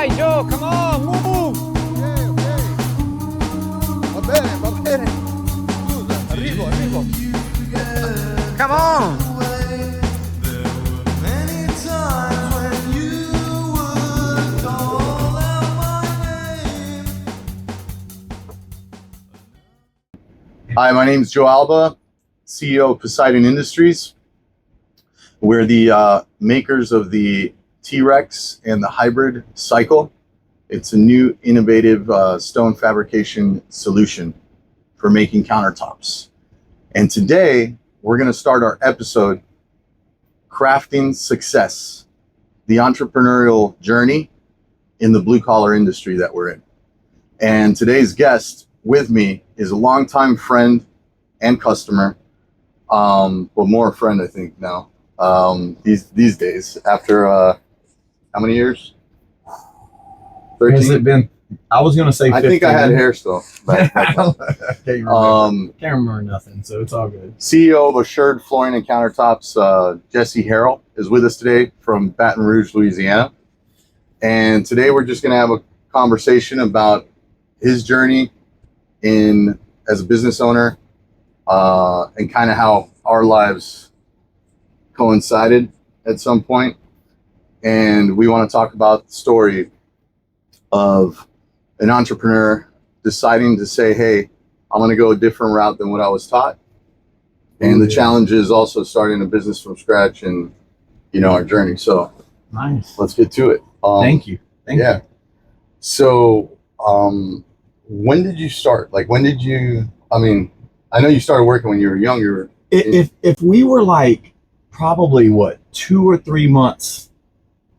Vai, Joe, come on, move! Ok. Va bene. Scusa, arrivo. Come on! Hi, my name is Joe Alva, CEO of Poseidon Industries. We're the makers of the T-Rex and the Hybrid Cycle. It's a new innovative stone fabrication solution for making countertops. And today we're going to start our episode, Crafting Success, the entrepreneurial journey in the blue collar industry that we're in. And today's guest with me is a longtime friend and customer, but more a friend, I think, now. These days, after how many years? 13? Has it been? I was gonna say 15. I think I had hair still. Can't remember nothing, so it's all good. CEO of Assured Flooring and Countertops, Jessie Harrell, is with us today from Baton Rouge, Louisiana. And today we're just gonna have a conversation about his journey as a business owner, and kind of how our lives coincided at some point. And we want to talk about the story of an entrepreneur deciding to say, hey, I'm going to go a different route than what I was taught. And the challenge is also starting a business from scratch and, our journey. So Nice. let's get to it. Thank you. Thank you. So, when did you start? Like, when did you, I know you started working when you were younger. If we were like probably 2 or 3 months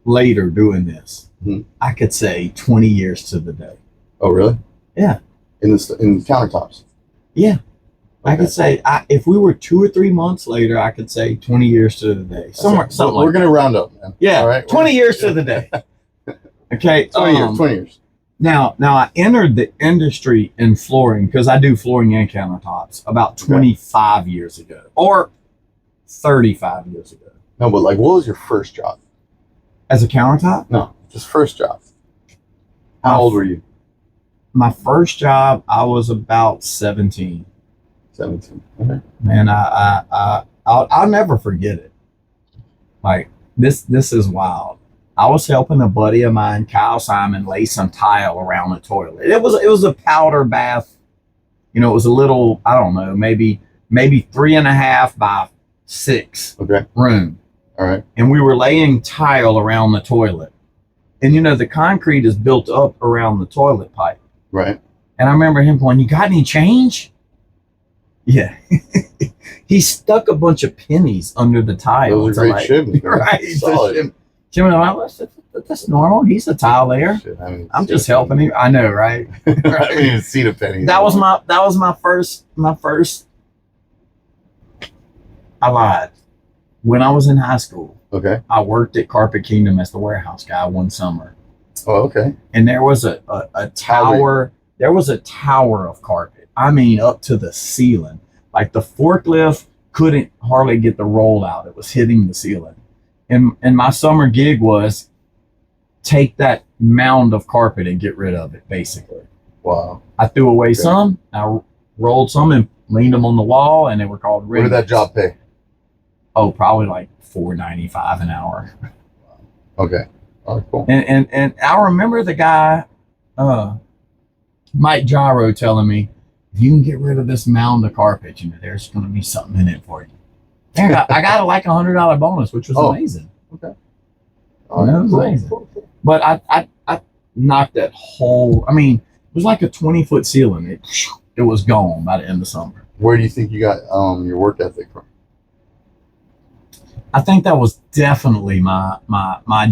later doing this, I could say 20 years to the day. Oh, really? Yeah. In countertops? Yeah. Okay. I could say, if we were 2 or 3 months later, I could say 20 years to the day. Something we're going to round up, man. Yeah. All right. 20 years to the day. Okay. 20 years. Now I entered the industry in flooring because I do flooring and countertops about 25 years ago or 35 years ago. No, but what was your first job? As a countertop? No, just first job. How old were you? My first job, I was about 17. 17. Okay. Man, I'll never forget it. Like this is wild. I was helping a buddy of mine, Kyle Simon, lay some tile around the toilet. It was a powder bath. It was a little, I don't know, maybe 3.5 by 6 room. All right. And we were laying tile around the toilet. And the concrete is built up around the toilet pipe. Right. And I remember him going, "You got any change?" Yeah. He stuck a bunch of pennies under the tile. Those are great shivs. Right. Solid. Jimmy, that's normal. He's a tile layer. I'm just helping him. I know, right? I haven't even seen a penny. That was my first. I lied. When I was in high school, I worked at Carpet Kingdom as the warehouse guy one summer. Oh, okay. And there was a tower. There was a tower of carpet. Up to the ceiling. Like the forklift couldn't hardly get the roll out. It was hitting the ceiling. And my summer gig was take that mound of carpet and get rid of it, basically. Wow. I threw away some. I rolled some and leaned them on the wall, and they were called riggers. What did that job pay? Oh, probably like $4.95 an hour. Okay. All right, cool. And I remember the guy, Mike Gyro, telling me, if you can get rid of this mound of carpet, there's going to be something in it for you. I got like $100 bonus, which was amazing. Okay. Oh, that was amazing. Cool. But I knocked that whole, it was like a 20-foot ceiling. It was gone by the end of summer. Where do you think you got your work ethic from? I think that was definitely my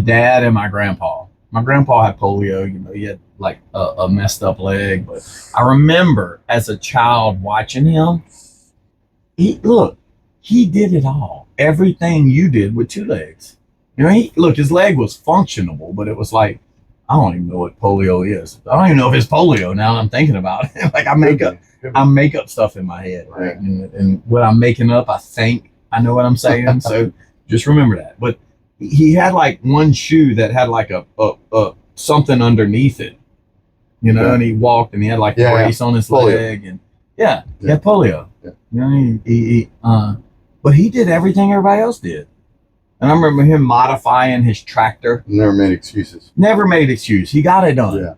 dad and my grandpa. My grandpa had polio, he had like a messed up leg. But I remember as a child watching him, he did it all. Everything you did with 2 legs. His leg was functionable, but it was like, I don't even know what polio is. I don't even know if it's polio now that I'm thinking about it. Like I make up stuff in my head, right? Yeah. And what I'm making up, I think I know what I'm saying. So just remember that. But he had like one shoe that had like a something underneath it, you know, and he walked and he had like a brace on his leg, and he had polio. Yeah. You know, but he did everything everybody else did. And I remember him modifying his tractor. Never made excuses. Never made excuse. He got it done. Yeah.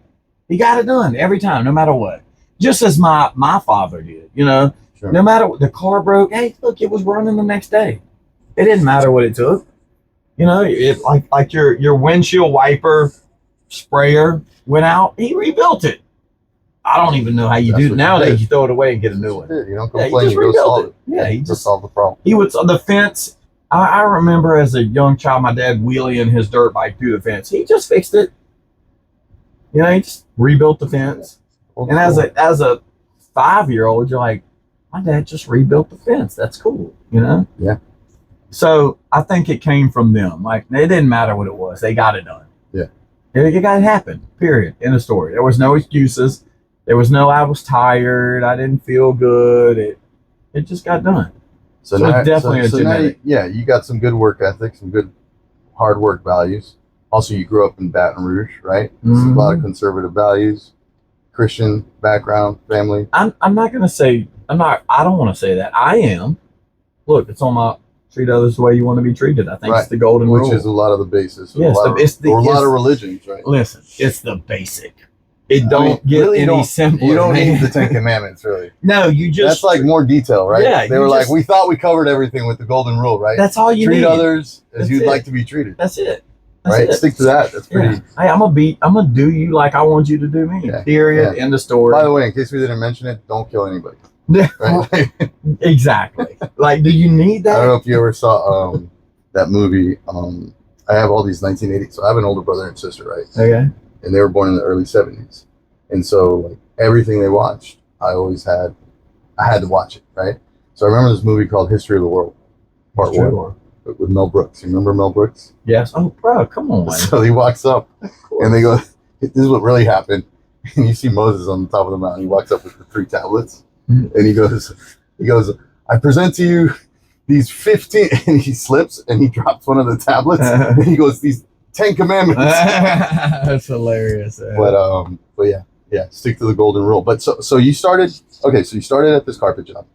He got it done every time, no matter what. Just as my father did, you know. Sure. No matter what, the car broke. Hey, look, it was running the next day. It didn't matter what it took. You know, it like your windshield wiper sprayer went out. He rebuilt it. I don't even know how you do it nowadays. You throw it away and get a new one. You don't complain. You go solve it. Yeah, he just solve the problem. He would on the fence. I remember as a young child, my dad wheeling his dirt bike through the fence. He just fixed it. You know, he just rebuilt the fence. And as a 5-year-old, you're like, my dad just rebuilt the fence. That's cool, you know? Yeah. So I think it came from them. Like, it didn't matter what it was. They got it done. Yeah. It got to happen, period. End of story. There was no excuses. There was no, I was tired. I didn't feel good. It just got done. So now, it's definitely a genetic. You got some good work ethic, some good hard work values. Also, you grew up in Baton Rouge, right? Mm-hmm. A lot of conservative values, Christian background, family. I'm not going to say, I don't want to say that. I am. Look, it's on my treat others the way you want to be treated. I think it's the golden rule. Which is a lot of the basis. Yes, a lot of religions, right? Listen, it's the basic. It don't get really any simpler. You don't need the 10 Commandments, really. No, you just... That's like more detail, right? Yeah. They were like, we thought we covered everything with the golden rule, right? That's all you need. Treat others as you'd like to be treated. That's it. Right? Stick to that. That's pretty... Yeah. Hey, I'm gonna do you like I want you to do me. Yeah. Period. Yeah. End of story. By the way, in case we didn't mention it, don't kill anybody. Right? Exactly. Like, do you need that? I don't know if you ever saw that movie. I have all these 1980s. So I have an older brother and sister, right? Okay. And they were born in the early 70s. And so like everything they watched, I had to watch it, right? So I remember this movie called History of the World, Part 1, with Mel Brooks. You remember Mel Brooks? Yes. Oh, bro, come on. So he walks up and they go, this is what really happened. And you see Moses on the top of the mountain. He walks up with the 3 tablets and he goes, I present to you these 15, and he slips and he drops one of the tablets and he goes, these 10 commandments. That's hilarious. But yeah, stick to the golden rule. But so you started at this carpet job,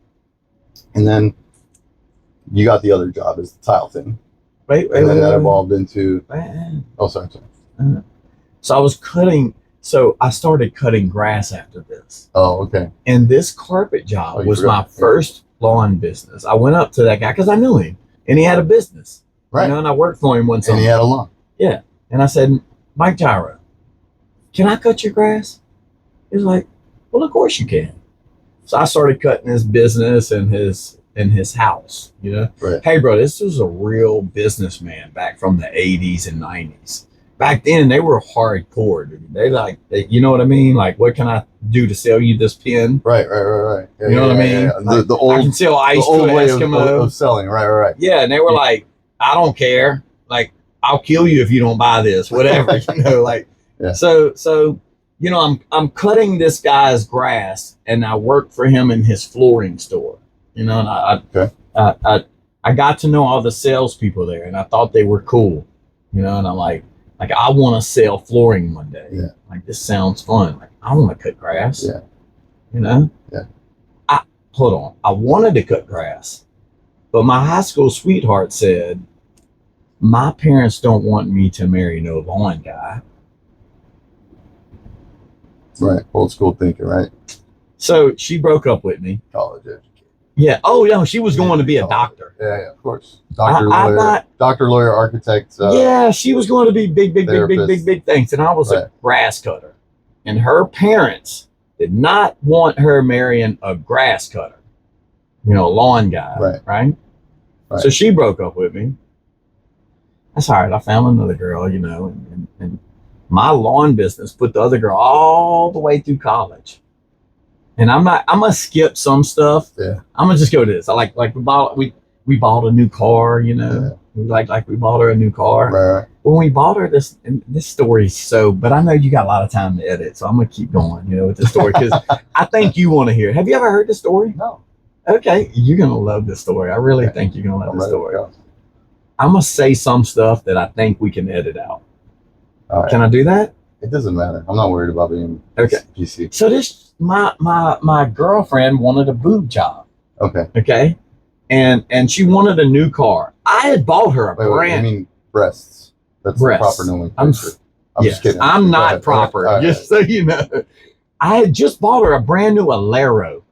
and then you got the other job as the tile thing. Wait, and then that evolved into. Oh, sorry. So I was cutting. So I started cutting grass after this. Oh, okay. And this carpet job was my first lawn business. I went up to that guy because I knew him, and he had a business. Right. You know, and I worked for him once. And he had a lawn. Yeah. And I said, Mike Gyro, can I cut your grass? He was like, well, of course you can. So I started cutting his business and his house, you know? Right. Hey, bro, this was a real businessman back from the 80s and 90s. Back then, they were hardcore, dude. They you know what I mean? Like, what can I do to sell you this pen? Right. Yeah, you know what I mean? Yeah. Like, the old, I can sell ice to an Eskimo. Of selling, right. Yeah, and they were like, I don't care. Like, I'll kill you if you don't buy this, whatever, you know, like, so, you know, I'm cutting this guy's grass and I work for him in his flooring store, you know, and I got to know all the salespeople there and I thought they were cool, you know, and I'm like I want to sell flooring one day. Yeah. Like, this sounds fun. Like, I want to cut grass. Yeah. You know? Yeah. Hold on. I wanted to cut grass, but my high school sweetheart said, my parents don't want me to marry no lawn guy. Right. Old school thinking, right? So she broke up with me. College education. Yeah. Oh, no, she was going to be a doctor. Yeah, of course. Doctor, lawyer, architect. Yeah, she was going to be big things. And I was a grass cutter. And her parents did not want her marrying a grass cutter. You know, a lawn guy. Right? So she broke up with me. That's all right. I found another girl, you know, and my lawn business put the other girl all the way through college. And I'm gonna skip some stuff. Yeah. I'm gonna just go to this. I like we bought a new car, you know. Yeah. We bought her a new car. Right. When we bought her this story, but I know you got a lot of time to edit, so I'm gonna keep going, you know, with the story because I think you want to hear it. Have you ever heard this story? No. Okay, you're gonna love this story. I really think you're gonna love this story. I'm gonna say some stuff that I think we can edit out. All right. Can I do that? It doesn't matter. I'm not worried about being Okay. PC. So this my girlfriend wanted a boob job. Okay. Okay. And she wanted a new car. I had bought her a Wait, brand. I mean breasts. That's Breasts. the proper nomenclature. I'm Yes, just kidding. I'm Go not ahead. proper, All right. just so you know. I had just bought her a brand new Alero.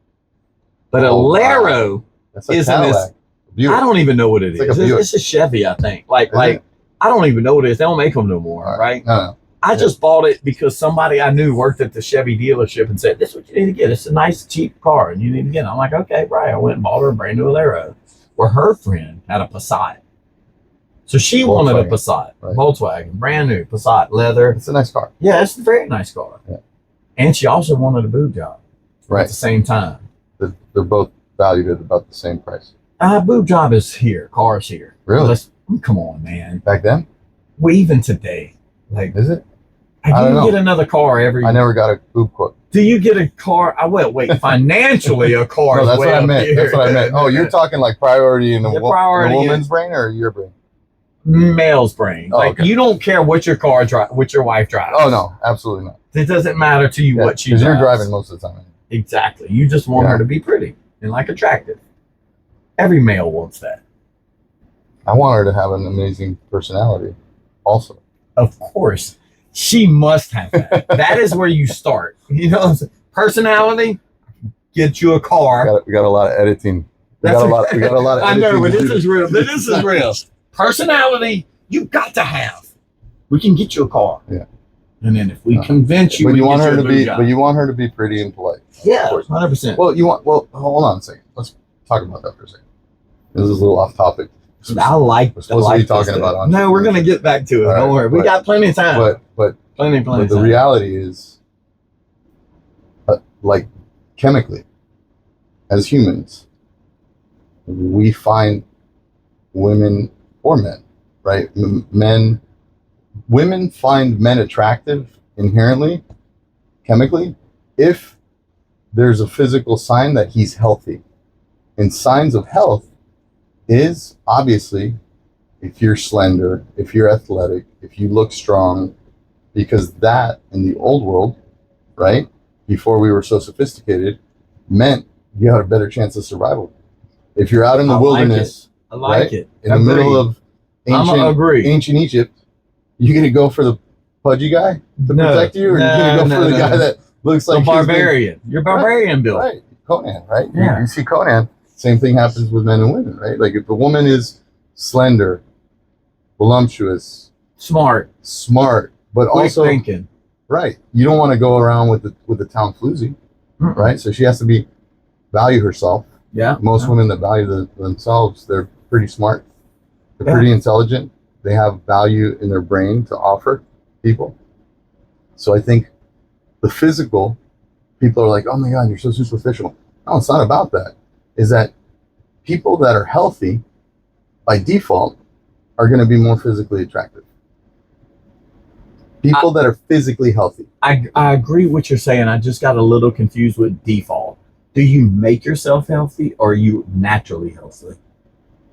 But Oh, Alero wow. That's a isn't Cadillac. as, Beautiful. I don't even know what it It's like is. a Buick. It's a Chevy, I think. Like it? I don't even know what it is. They don't make them no more, All right? No. I just bought it because somebody I knew worked at the Chevy dealership and said, this is what you need to get. It's a nice, cheap car, and you need to get it. I'm like, okay, right. I went and bought her a brand new Alero. Where her friend had a Poseidon. So she wanted a Poseidon. Right. Volkswagen, brand new Poseidon, leather. It's a nice car. Yeah, it's a very nice car. Yeah. And she also wanted a boob job Right. at the same time. They're both valued at about the same price. Boob job is here. Car's here. Really? Come on, man. Back then? Well, even today. Like, Is it? do I don't you know. get another car every I never got a boob quote. Do you get a car? Wait, financially a car No, is that's way what I up meant. here. That's what I meant. Oh, you're talking like priority in the, The priority the in- woman's brain or your brain? Male's brain. Oh, Like, okay. you don't care what your what your wife drives. Oh, no, absolutely not. It doesn't matter to you what she Because drives. you're driving most of the time. Exactly. You just want Yeah. her to be pretty and like attractive. Every male wants that. I want her to have an amazing personality also. Of course. She must have that. That is where you start. You know what I'm saying? Personality, get you a car. We got a lot of editing. We got a lot of I know, editing but to this do. is real. This is real. Personality, you got to have. We can get you a car. Yeah. And then if we convince you, But we you can want get her you to a be new job. but you want her to be pretty and polite. Yeah, Of course. 100%. Well, hold on a second. Let's talk about that for a second. This is a little off topic. I like. We're supposed to be talking about entrepreneurship. No, we're gonna get back to it. All Don't right, worry. We but- got plenty of time. But plenty of the time. reality is, like chemically, as humans, we find women or men, right? Women find men attractive inherently, chemically, if there's a physical sign that he's healthy. And signs of health is obviously if you're slender, if you're athletic, if you look strong, because that in the old world, right, before we were so sophisticated, meant you had a better chance of survival. If you're out in the wilderness, I like right, it. in the middle of agree. ancient Egypt, you gonna go for the pudgy guy to protect you, or you gonna go for the guy that looks like a he's been- barbarian. You're barbarian built. Right, Conan, right? Yeah. You see Conan. Same thing happens with men and women, right? Like if a woman is slender, voluptuous, Smart. but Quick also thinking. right, you don't want to go around with the town floozy, right? So she has to value herself. Yeah. Most women that value themselves, they're pretty smart, they're pretty intelligent, they have value in their brain to offer people. So I think the physical, people are like, oh my God, you're so superficial. No, it's not about that. Is that people that are healthy by default are going to be more physically attractive. People that are physically healthy. I agree with what you're saying. I just got a little confused with default. Do you make yourself healthy or are you naturally healthy?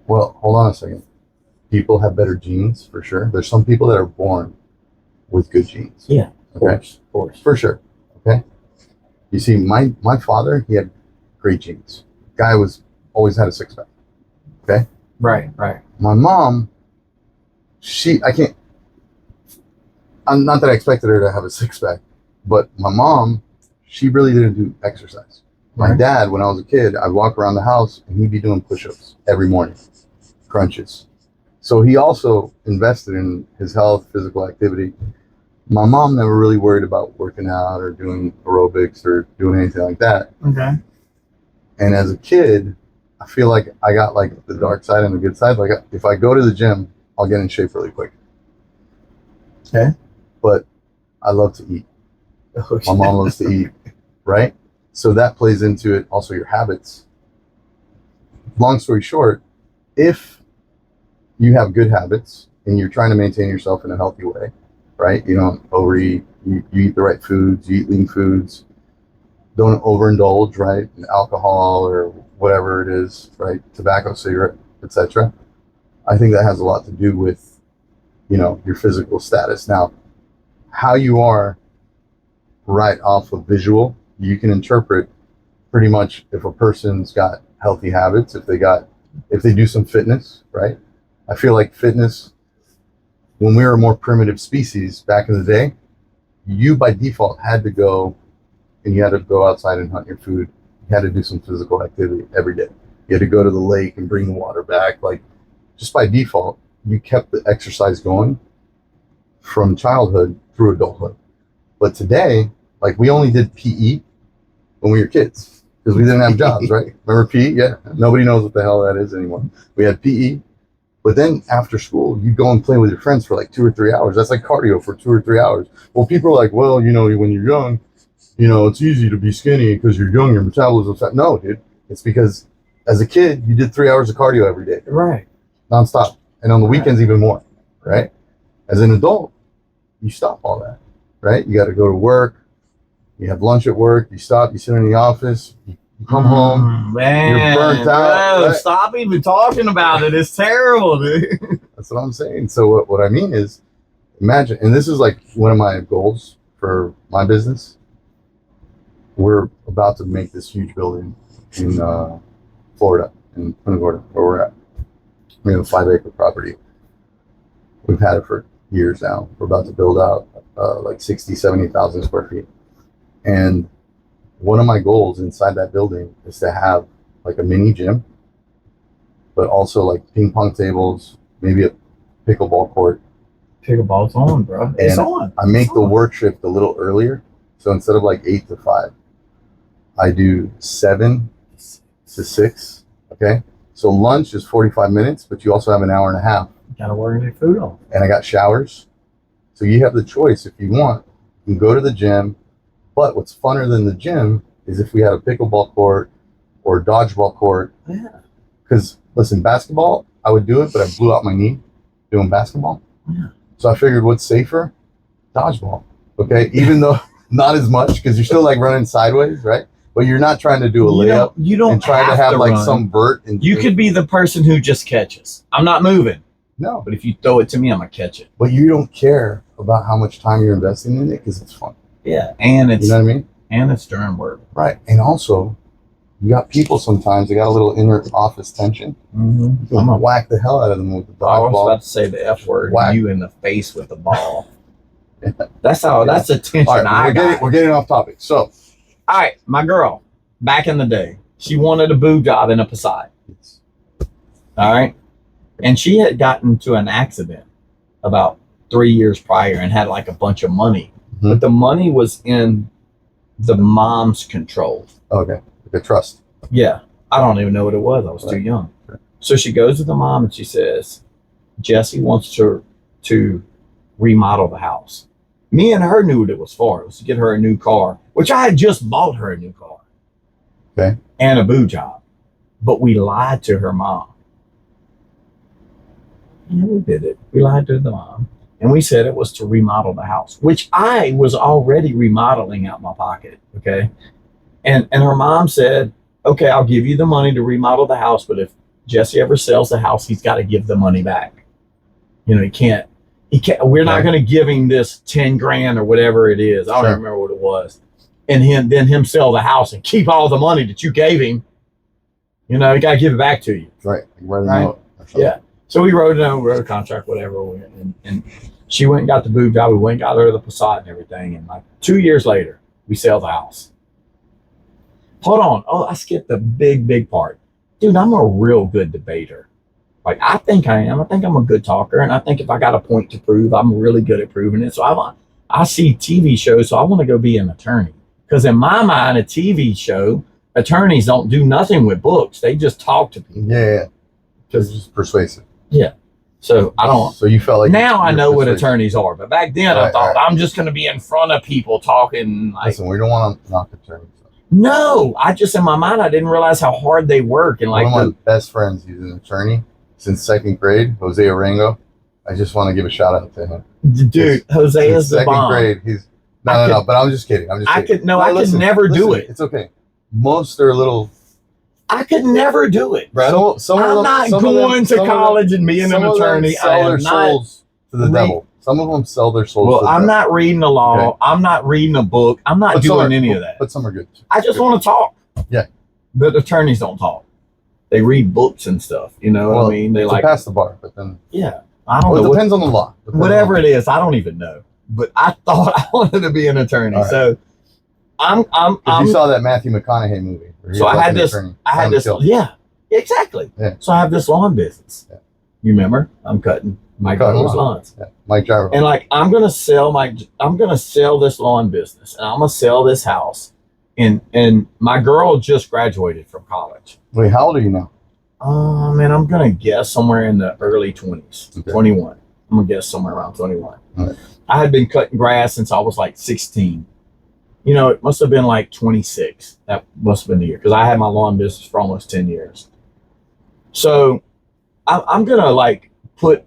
Well, hold on a second. People have better genes for sure. There's some people that are born with good genes. Yeah, of course. For sure. Okay. You see, my father, he had great genes. Guy always had a six pack. Okay. Right. My mom, I'm not that I expected her to have a six pack, but my mom, she really didn't do exercise. My dad, when I was a kid, I'd walk around the house and he'd be doing push-ups every morning, crunches. So he also invested in his health, physical activity. My mom never really worried about working out or doing aerobics or doing anything like that. Okay. And as a kid, I feel like I got like the dark side and the good side. Like if I go to the gym, I'll get in shape really quick. Okay. But I love to eat. My mom loves to eat, right? So that plays into it. Also your habits. Long story short, if you have good habits and you're trying to maintain yourself in a healthy way, right? You don't overeat, you eat the right foods, you eat lean foods, don't overindulge, right? In alcohol or whatever it is, right? Tobacco, cigarette, etc. I think that has a lot to do with, your physical status. Now, how you are right off of visual. You can interpret pretty much if a person's got healthy habits, if they do some fitness, right? I feel like fitness, when we were a more primitive species back in the day, you by default had to go and you had to go outside and hunt your food. You had to do some physical activity every day. You had to go to the lake and bring the water back. Like, just by default, you kept the exercise going from childhood through adulthood. But today, like, we only did PE when we were kids because we didn't have jobs, right? Remember PE? Yeah. Nobody knows what the hell that is anymore. We had PE. But then after school, you go and play with your friends for like 2 or 3 hours. That's like cardio for 2 or 3 hours. Well, people are like, well, you know, when you're young, you know, it's easy to be skinny because you're young, your metabolism's fat. No, dude. It's because as a kid, you did 3 hours of cardio every day. Right. Nonstop. And on the weekends, even more. Right? As an adult, you stop all that. Right? You got to go to work. You have lunch at work. You stop. You sit in the office. You come home. Man, you're burnt out. Bro, right? stop even talking about it. It's terrible, dude. That's what I'm saying. So what I mean is, imagine, and this is like one of my goals for my business. We're about to make this huge building in Florida, in Punta Gorda, where we're at. We have a 5-acre property. We've had it for years now. We're about to build out like 60, 70,000 square feet. And one of my goals inside that building is to have like a mini gym, but also like ping pong tables, maybe a pickleball court. Pickleball's on, bro. It's And on. I make the work shift a little earlier. So instead of like 8 to 5, I do 7 to 6. Okay. So lunch is 45 minutes, but you also have an hour and a half. Gotta work your food off. And I got showers. So you have the choice if you want. You can go to the gym. But what's funner than the gym is if we had a pickleball court or a dodgeball court. Yeah. Because listen, basketball, I would do it, but I blew out my knee doing basketball. Yeah. So I figured what's safer? Dodgeball. Okay. Even though not as much because you're still like running sideways, right? But you're not trying to do a layup. You don't and try to have like run. some vert. And You could be the person who just catches. I'm not moving. No. But if you throw it to me, I'm gonna catch it. But you don't care about how much time you're investing in it because it's fun. Yeah. And it's You know what I mean? and it's during work. Right. And also, you got people sometimes, they got a little inner office tension. Mm-hmm. You can whack the hell out of them with the I was dodgeball. about to say the F word, Whack. you in the face with the ball. That's the tension All right, I got. we're getting off topic. So, All right, my girl, back in the day, she wanted a boob job in a Poseidon. All right. And she had gotten into an accident about 3 years prior and had like a bunch of money. Mhm. But the money was in the mom's control. okay, the trust. Yeah. I don't even know what it was. I was too young. Right. So she goes to the mom and she says, Jessie wants to remodel the house. Me and her knew what it was for. It was to get her a new car, which I had just bought her a new car. Okay. And a boob job. But we lied to her mom. Yeah, we did it. We lied to the mom. And we said it was to remodel the house, which I was already remodeling out my pocket. Okay. And her mom said, okay, I'll give you the money to remodel the house, but if Jessie ever sells the house, he's got to give the money back. You know, he can't, we're not going to give him this 10 grand or whatever it is. I don't even remember what it was. And then him sell the house and keep all the money that you gave him. You know, he got to give it back to you. Right. Write a Right. note or something. Yeah. So we wrote a contract, whatever. And she went and got the boob job. We went and got her the Poseidon and everything. And like 2 years later, we sell the house. Hold on. Oh, I skipped the big part. Dude, I'm a real good debater. Like, I think I am. I think I'm a good talker. And I think if I got a point to prove, I'm really good at proving it. So I see TV shows, so I want to go be an attorney. Because in my mind, a TV show, attorneys don't do nothing with books. They just talk to people. Yeah. Because it's just persuasive. Yeah. So I don't. So you felt like Now I you're know what persuasive. attorneys are. But back then I Right, thought right. I'm just going to be in front of people talking. Like, Listen, we don't want to knock attorneys. no, I just, in my mind, I didn't realize how hard they work. And like, One of my best friends, he's an attorney since 2nd grade, Jose Arango. I just want to give a shout out to him. dude, Jose is Since the bomb. 2nd grade, he's no, but I'm just kidding. I could never do it. It's okay. Most are a little. I could never do it, bro. Some of I'm them- not some of them- going to some of them- college and being an some of them attorney. I sell their am not. souls to the devil. Some of them sell their souls. Well, I'm not reading the law. Okay. I'm not reading a book. I'm not doing any of that. But some are good. I just want to talk. Yeah. But attorneys don't talk. They read books and stuff. You know what I mean? They like pass the bar, but then I don't know. It depends on the law. Whatever it is, I don't even know. But I thought I wanted to be an attorney. Right. So I'm you saw that Matthew McConaughey movie. So I had this. Yeah, exactly. Yeah. So I have this lawn business. Yeah. You remember? I'm cutting Mike Driver's lawns. Yeah. Mike Driver. And like I'm gonna sell this lawn business, and I'm gonna sell this house. And my girl just graduated from college. Wait, how old are you now? Man, I'm gonna guess somewhere in the early 20s, okay. 21. I'm gonna guess somewhere around 21. Right. I had been cutting grass since I was like 16. You know, it must have been like 26. That must have been the year, because I had my lawn business for almost 10 years. So I'm gonna like put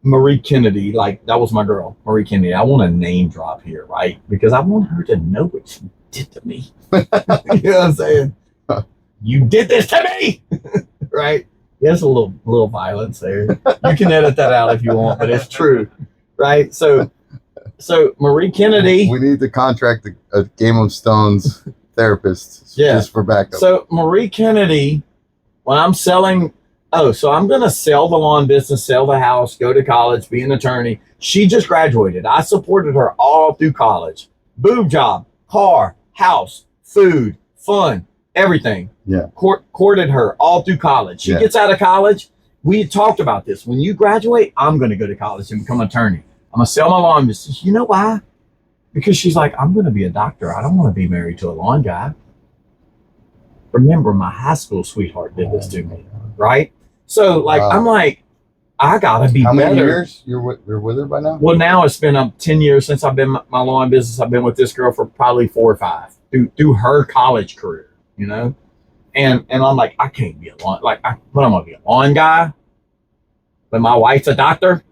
Marie Kennedy, like that was my girl, Marie Kennedy. I want to name drop here, right? Because I want her to know what she did to me. You know what I'm saying? You did this to me, right? There's a little violence there. You can edit that out if you want, but it's true, right? So Marie Kennedy. We need to contract a Game of Stones therapist just for backup. So Marie Kennedy, when I'm selling, so I'm going to sell the lawn business, sell the house, go to college, be an attorney. She just graduated. I supported her all through college. Boob job, car, house, food, fun, everything. Yeah. Courted her all through college. She gets out of college. We had talked about this. When you graduate, I'm going to go to college and become an attorney. I'm going to sell my lawn business. You know why? Because she's like, I'm going to be a doctor. I don't want to be married to a lawn guy. Remember, my high school sweetheart did this to me, right? So, like, I'm like, I got to be better. How many years you're with her by now? Well, now it's been 10 years since I've been my lawn business. I've been with this girl for probably 4 or 5 through her college career, you know? And I'm like, I can't be a lawn, what am I going to be, a lawn guy? But my wife's a doctor?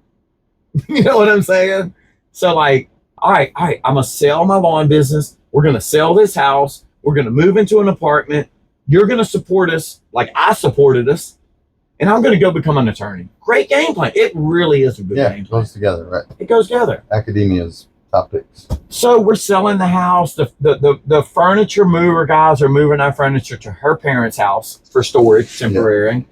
You know what I'm saying? So like, all right, I'm going to sell my lawn business. We're going to sell this house. We're going to move into an apartment. You're going to support us like I supported us. And I'm going to go become an attorney. Great game plan. It really is a good game plan. Yeah, it goes together, right? It goes together. Academia's top picks. So we're selling the house. The furniture mover guys are moving our furniture to her parents' house for storage, temporary. Yeah.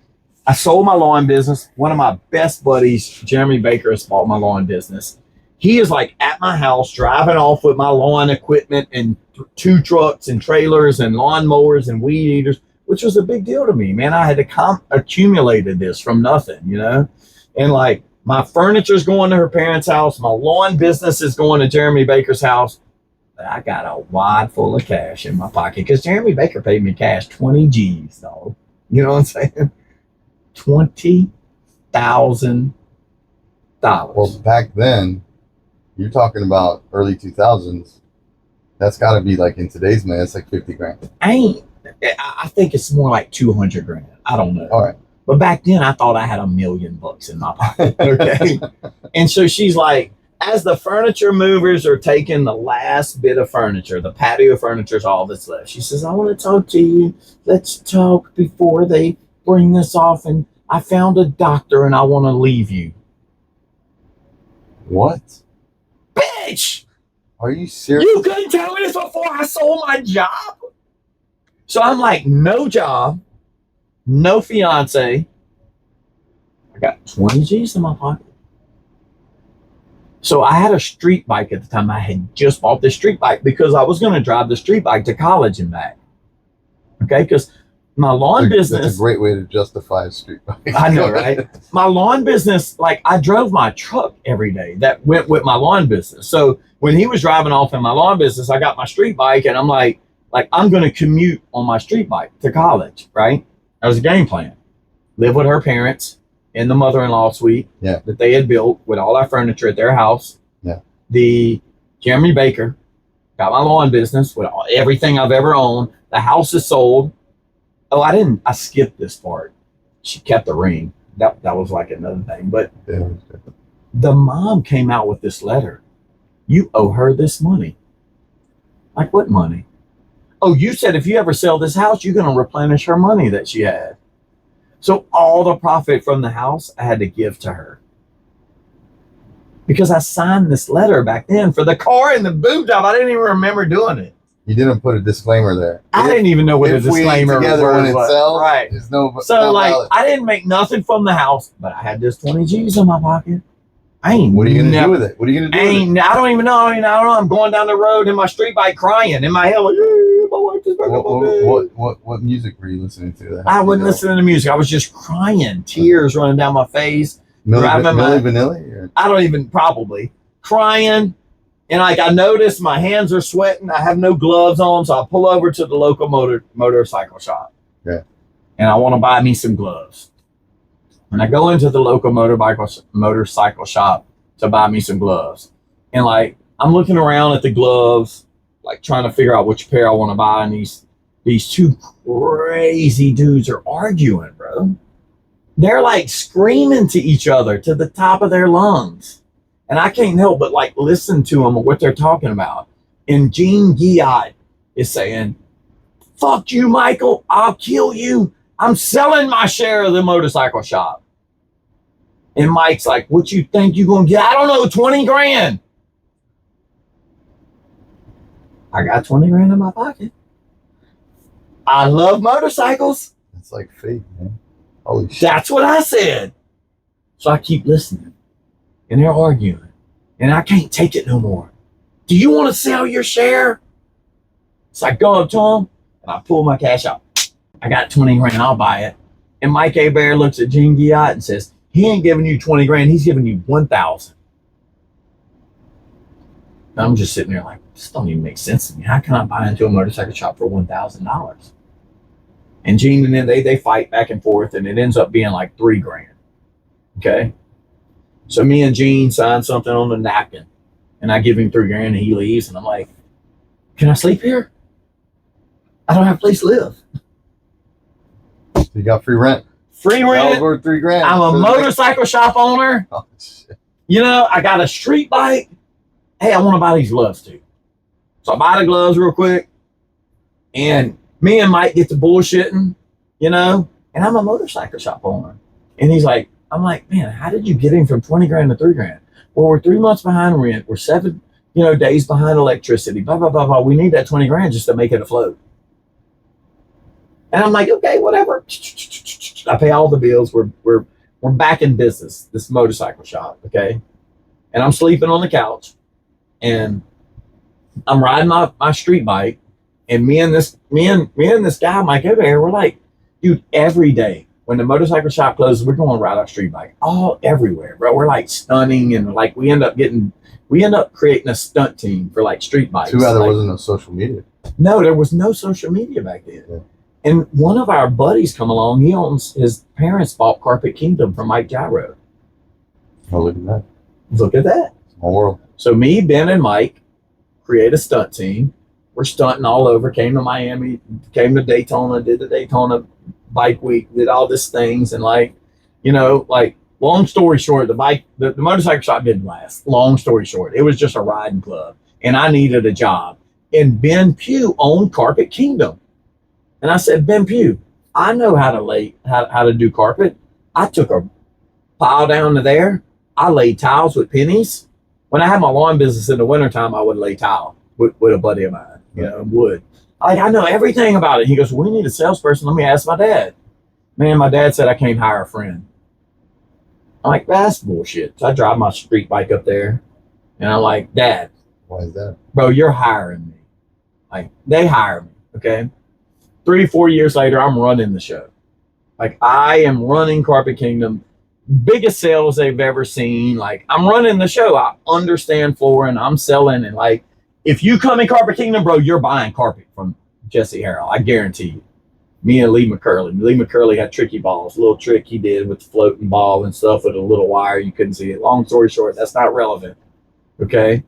I sold my lawn business. One of my best buddies, Jeremy Baker, has bought my lawn business. He is like at my house driving off with my lawn equipment and 2 trucks and trailers and lawn mowers and weed eaters, which was a big deal to me, man. I had to accumulated this from nothing, you know? And like my furniture's going to her parents' house. My lawn business is going to Jeremy Baker's house. I got a wad full of cash in my pocket because Jeremy Baker paid me cash, 20 G's, dog. You know what I'm saying? $20,000. Well, back then, you're talking about early 2000s. That's got to be like in today's man, it's like 50 grand. I think it's more like 200 grand. I don't know. All right. But back then I thought I had $1 million in my pocket. Okay. And so she's like, as the furniture movers are taking the last bit of furniture, the patio furniture is all that's left. She says, I want to talk to you. Let's talk before they bring this off. And I found a doctor and I want to leave you. What? Bitch! Are you serious? You couldn't tell me this before I sold my job? So I'm like, no job, no fiance. I got 20 G's in my pocket. So I had a street bike at the time. I had just bought this street bike because I was going to drive the street bike to college and back. Okay, because my lawn business. That's a great way to justify a street bike. I know, right? My lawn business, like I drove my truck every day that went with my lawn business. So when he was driving off in my lawn business, I got my street bike and I'm like I'm going to commute on my street bike to college, right? That was a game plan. Live with her parents in the mother-in-law suite that they had built with all our furniture at their house. Yeah. The Jeremy Baker got my lawn business with everything I've ever owned. The house is sold. Oh, I skipped this part. She kept the ring. That was like another thing. But the mom came out with this letter. You owe her this money. Like what money? Oh, you said if you ever sell this house, you're going to replenish her money that she had. So all the profit from the house I had to give to her. because I signed this letter back then for the car and the boob job. I didn't even remember doing it. You didn't put a disclaimer there. I didn't even know what a If we disclaimer together when it was. sells, Right. it's no. So like, valid. I didn't make nothing from the house, but I had this 20 G's in my pocket. I ain't. What are you gonna do with it? What are you gonna do with it? I don't even know. I don't know. I'm going down the road in my street bike crying in my head. Like, "Yeah, my wife just broke up with me." What music were you listening to? I wasn't listening to music. I was just crying, tears running down my face. Milli driving Vanilli? Or? I don't even probably crying. And like I noticed my hands are sweating. I have no gloves on, so I pull over to the local motorcycle shop. Yeah. And I want to buy me some gloves. And I go into the local motorcycle shop to buy me some gloves. And like I'm looking around at the gloves, like trying to figure out which pair I want to buy. And these two crazy dudes are arguing, bro. They're like screaming to each other to the top of their lungs. And I can't help but like listen to them, what they're talking about. And Gene Giat is saying, "Fuck you, Michael. I'll kill you. I'm selling my share of the motorcycle shop." And Mike's like, "What you think you gonna get?" "I don't know, 20 grand. I got 20 grand in my pocket. I love motorcycles. It's like fate, man. Holy shit. That's what I said. So I keep listening. And they're arguing. And I can't take it no more. "Do you want to sell your share?" So I go up to him and I pull my cash out. "I got 20 grand, I'll buy it." And Mike Hebert looks at Gene Giat and says, "He ain't giving you 20 grand, he's giving you 1,000. And I'm just sitting there like, this don't even make sense to me. How can I buy into a motorcycle shop for $1,000? And Gene and then they fight back and forth, and it ends up being like 3 grand. Okay. So me and Gene sign something on the napkin, and I give him 3 grand, and he leaves, and I'm like, "Can I sleep here? I don't have a place to live." So you got free rent. Free That was rent. worth 3 grand. I'm a motorcycle shop owner. Oh, shit. You know, I got a street bike. Hey, I want to buy these gloves too. So I buy the gloves real quick, and me and Mike get to bullshitting, you know, and I'm a motorcycle shop owner. And he's like, I'm like, "Man, how did you get him from 20 grand to 3 grand? Well, we're 3 months behind rent. We're 7, days behind electricity, blah, blah, blah, blah. We need that 20 grand just to make it afloat." And I'm like, "Okay, whatever." I pay all the bills. We're back in business, this motorcycle shop, okay? And I'm sleeping on the couch, and I'm riding my street bike, and me and this guy, Mike Hebert, we're like, dude, every day when the motorcycle shop closes, we're going to ride our street bike everywhere, bro. We're like stunning, and like we end up creating a stunt team for like street bikes. Too bad there like, wasn't no social media. No, there was no social media back then. Yeah. And one of our buddies come along. His parents bought Carpet Kingdom from Mike Gyro. Oh, look at that. Look at that. Small world. So me, Ben, and Mike create a stunt team. We're stunting all over. Came to Miami, came to Daytona, did the Daytona Bike Week, did all these things, and like long story short, the motorcycle shop didn't last. Long story short, it was just a riding club, and I needed a job. And Ben Pugh owned Carpet Kingdom, and I said, "Ben Pugh, I know how to do carpet. I took a pile down to there. I laid tiles with pennies. When I had my lawn business in the wintertime, I would lay tile with a buddy of mine, wood. I know everything about it." He goes, "We need a salesperson. Let me ask my dad." Man, my dad said I can't hire a friend. I'm like, "That's bullshit." So I drive my street bike up there, and I'm like, "Dad." Why is that? "Bro, you're hiring me." Like, they hire me, okay? 3-4 years later, I'm running the show. Like, I am running Carpet Kingdom. Biggest sales they've ever seen. Like, I'm running the show. I understand flooring. I'm selling. And like, if you come in Carpet Kingdom, bro, you're buying carpet from Jessie Harrell. I guarantee you. Me and Lee McCurley. Lee McCurley had tricky balls. A little trick he did with the floating ball and stuff with a little wire. You couldn't see it. Long story short, that's not relevant. Okay?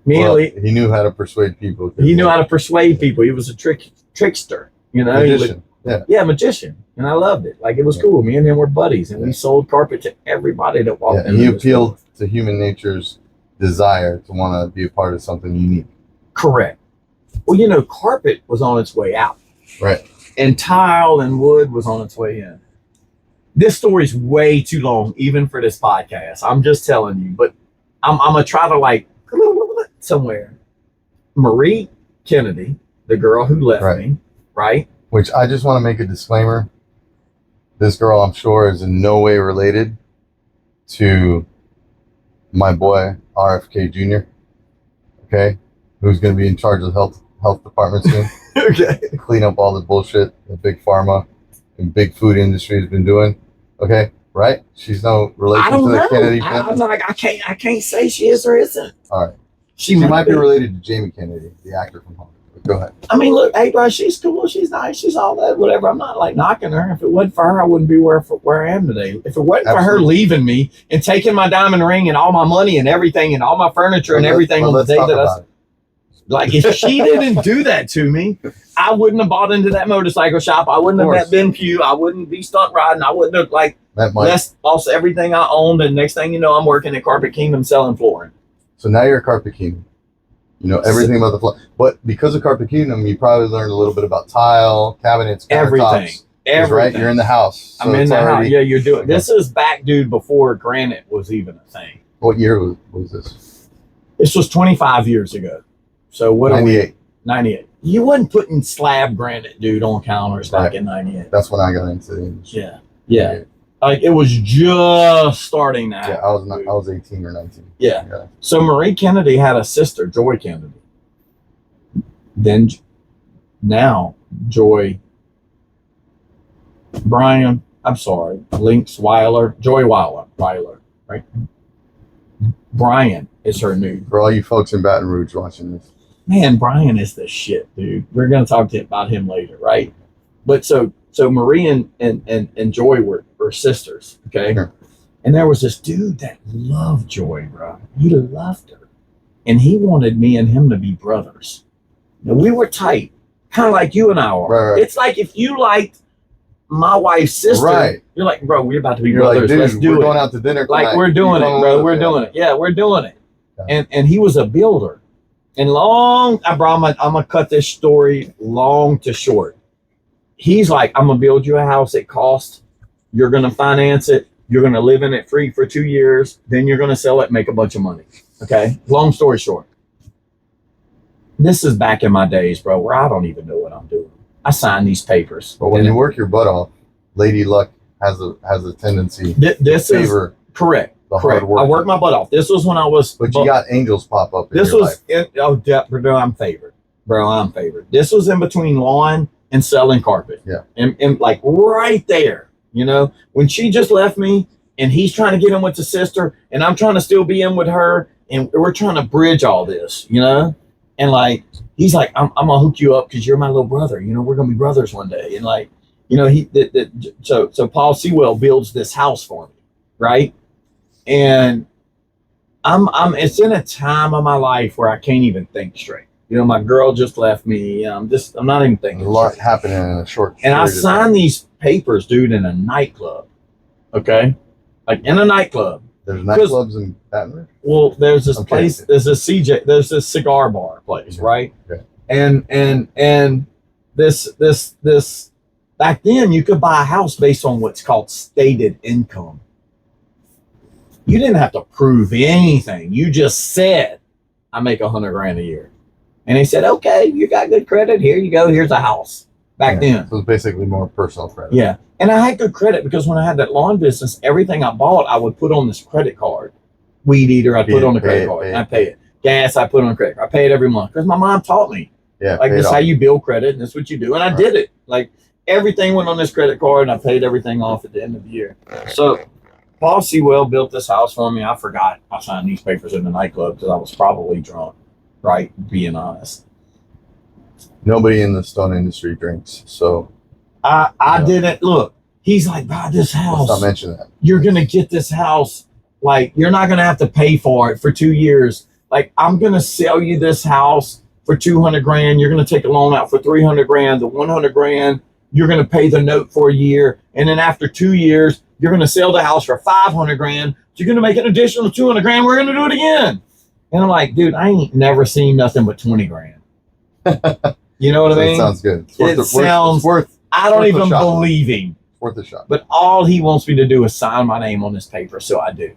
And Lee, he knew how to persuade people. He knew how to persuade people. He was a trickster. Magician. Yeah, magician. And I loved it. Like, it was cool. Me and him were buddies, and we sold carpet to everybody that walked in. He appealed to human nature's desire to want to be a part of something unique. Correct. Well, carpet was on its way out. Right. And tile and wood was on its way in. this story's way too long, even for this podcast. I'm just telling you, but I'm gonna try to like somewhere. Marie Kennedy, the girl who left me, right? Which I just want to make a disclaimer. This girl, I'm sure, is in no way related to my boy RFK Jr. Okay, who's going to be in charge of the health department soon. Okay, clean up all the bullshit that big pharma and big food industry has been doing. Okay, right? She's no relation to the Kennedy family. I'm like, I can't say she is or isn't. All right, she might be related to Jamie Kennedy, the actor from Home. Go ahead. I mean, look, hey, bro, she's cool. She's nice. She's all that, whatever. I'm not like knocking her. If it wasn't for her, I wouldn't be where I am today. If it wasn't for her leaving me and taking my diamond ring and all my money and everything and all my furniture and everything on the day that like, if she didn't do that to me, I wouldn't have bought into that motorcycle shop. I wouldn't have met Ben Pugh. I wouldn't be stunt riding. I wouldn't have lost everything I owned. And next thing you know, I'm working at Carpet Kingdom selling flooring. So now you're at Carpet Kingdom. You know everything about the floor, but because of Carpet Kingdom, you probably learned a little bit about tile, cabinets, countertops. Everything. Right? You're in the house. So I'm in the house. Yeah, you're doing. This is back, dude, before granite was even a thing. What year was this? This was 25 years ago. So what? 98. 98. You wasn't putting slab granite, dude, on counters back in 98. That's when I got into the industry. Yeah. Like it was just starting now. Yeah, I was 18 or 19. Yeah. So Marie Kennedy had a sister, Joy Kennedy. Then now Joy Weiler, right? Brian is her new. For all you folks in Baton Rouge watching this. Man, Brian is the shit, dude. We're gonna talk about him later, right? But so Marie and Joy were sisters, okay? Sure. And there was this dude that loved Joy, bro. He loved her. And he wanted me and him to be brothers. Now, we were tight, kind of like you and I are. Right. It's like if you liked my wife's sister, you're like, bro, we're about to be brothers. Like, dude, let's do it. We're going out to dinner tonight. Like, we're doing it, bro. We're doing it. Yeah, we're doing it. Yeah. And he was a builder. And I'm going to cut this story long to short. He's like, I'm going to build you a house at cost. You're going to finance it. You're going to live in it free for 2 years. Then you're going to sell it, make a bunch of money. Okay. Long story short. This is back in my days, bro, where I don't even know what I'm doing. I sign these papers. But when you work your butt off, Lady Luck has a tendency to favor. Correct. Hard work. I worked my butt off. This was when I was. But you got angels pop up in this your was life. Bro, I'm favored. This was in between lawn and selling carpet. Yeah. And like right there, you know, when she just left me and he's trying to get in with the sister and I'm trying to still be in with her and we're trying to bridge all this, you know? And like, he's like, I'm gonna hook you up because you're my little brother. You know, we're gonna be brothers one day. And like, you know, so Paul Sewell builds this house for me, right? And it's in a time of my life where I can't even think straight. You know, my girl just left me. I'm not even thinking. A lot happening in a short. And I signed these papers, dude, in a nightclub. Okay, like in a nightclub. There's nightclubs in Baton Rouge. Well, there's this place. There's a CJ. There's this cigar bar place, right? Okay. And this back then you could buy a house based on what's called stated income. You didn't have to prove anything. You just said, I make $100,000 a year. And they said, okay, you got good credit. Here you go. Here's a house. Back then. So it was basically more personal credit. Yeah. And I had good credit because when I had that lawn business, everything I bought, I would put on this credit card. Weed eater, I put on the credit card. I pay it. Gas, I put on the credit card. I pay it every month because my mom taught me. Yeah. Like, this is how you build credit and this is what you do. And I did it. Like, everything went on this credit card and I paid everything off at the end of the year. So Paul Sewell built this house for me. I forgot I signed these papers in the nightclub because I was probably drunk, right? Being honest. Nobody in the stone industry drinks, so I didn't look. He's like, buy this house. Let's not mention that. You're gonna get this house. Like, you're not gonna have to pay for it for 2 years. Like, I'm gonna sell you this house for $200,000. You're gonna take a loan out for $300,000. The $100,000 you're gonna pay the note for a year, and then after 2 years, you're gonna sell the house for $500,000. You're gonna make an additional $200,000. We're gonna do it again. And I'm like, dude, I ain't never seen nothing but $20,000. You know what I mean? It sounds good. I don't even believe him. worth a shot. But all he wants me to do is sign my name on this paper, so I do.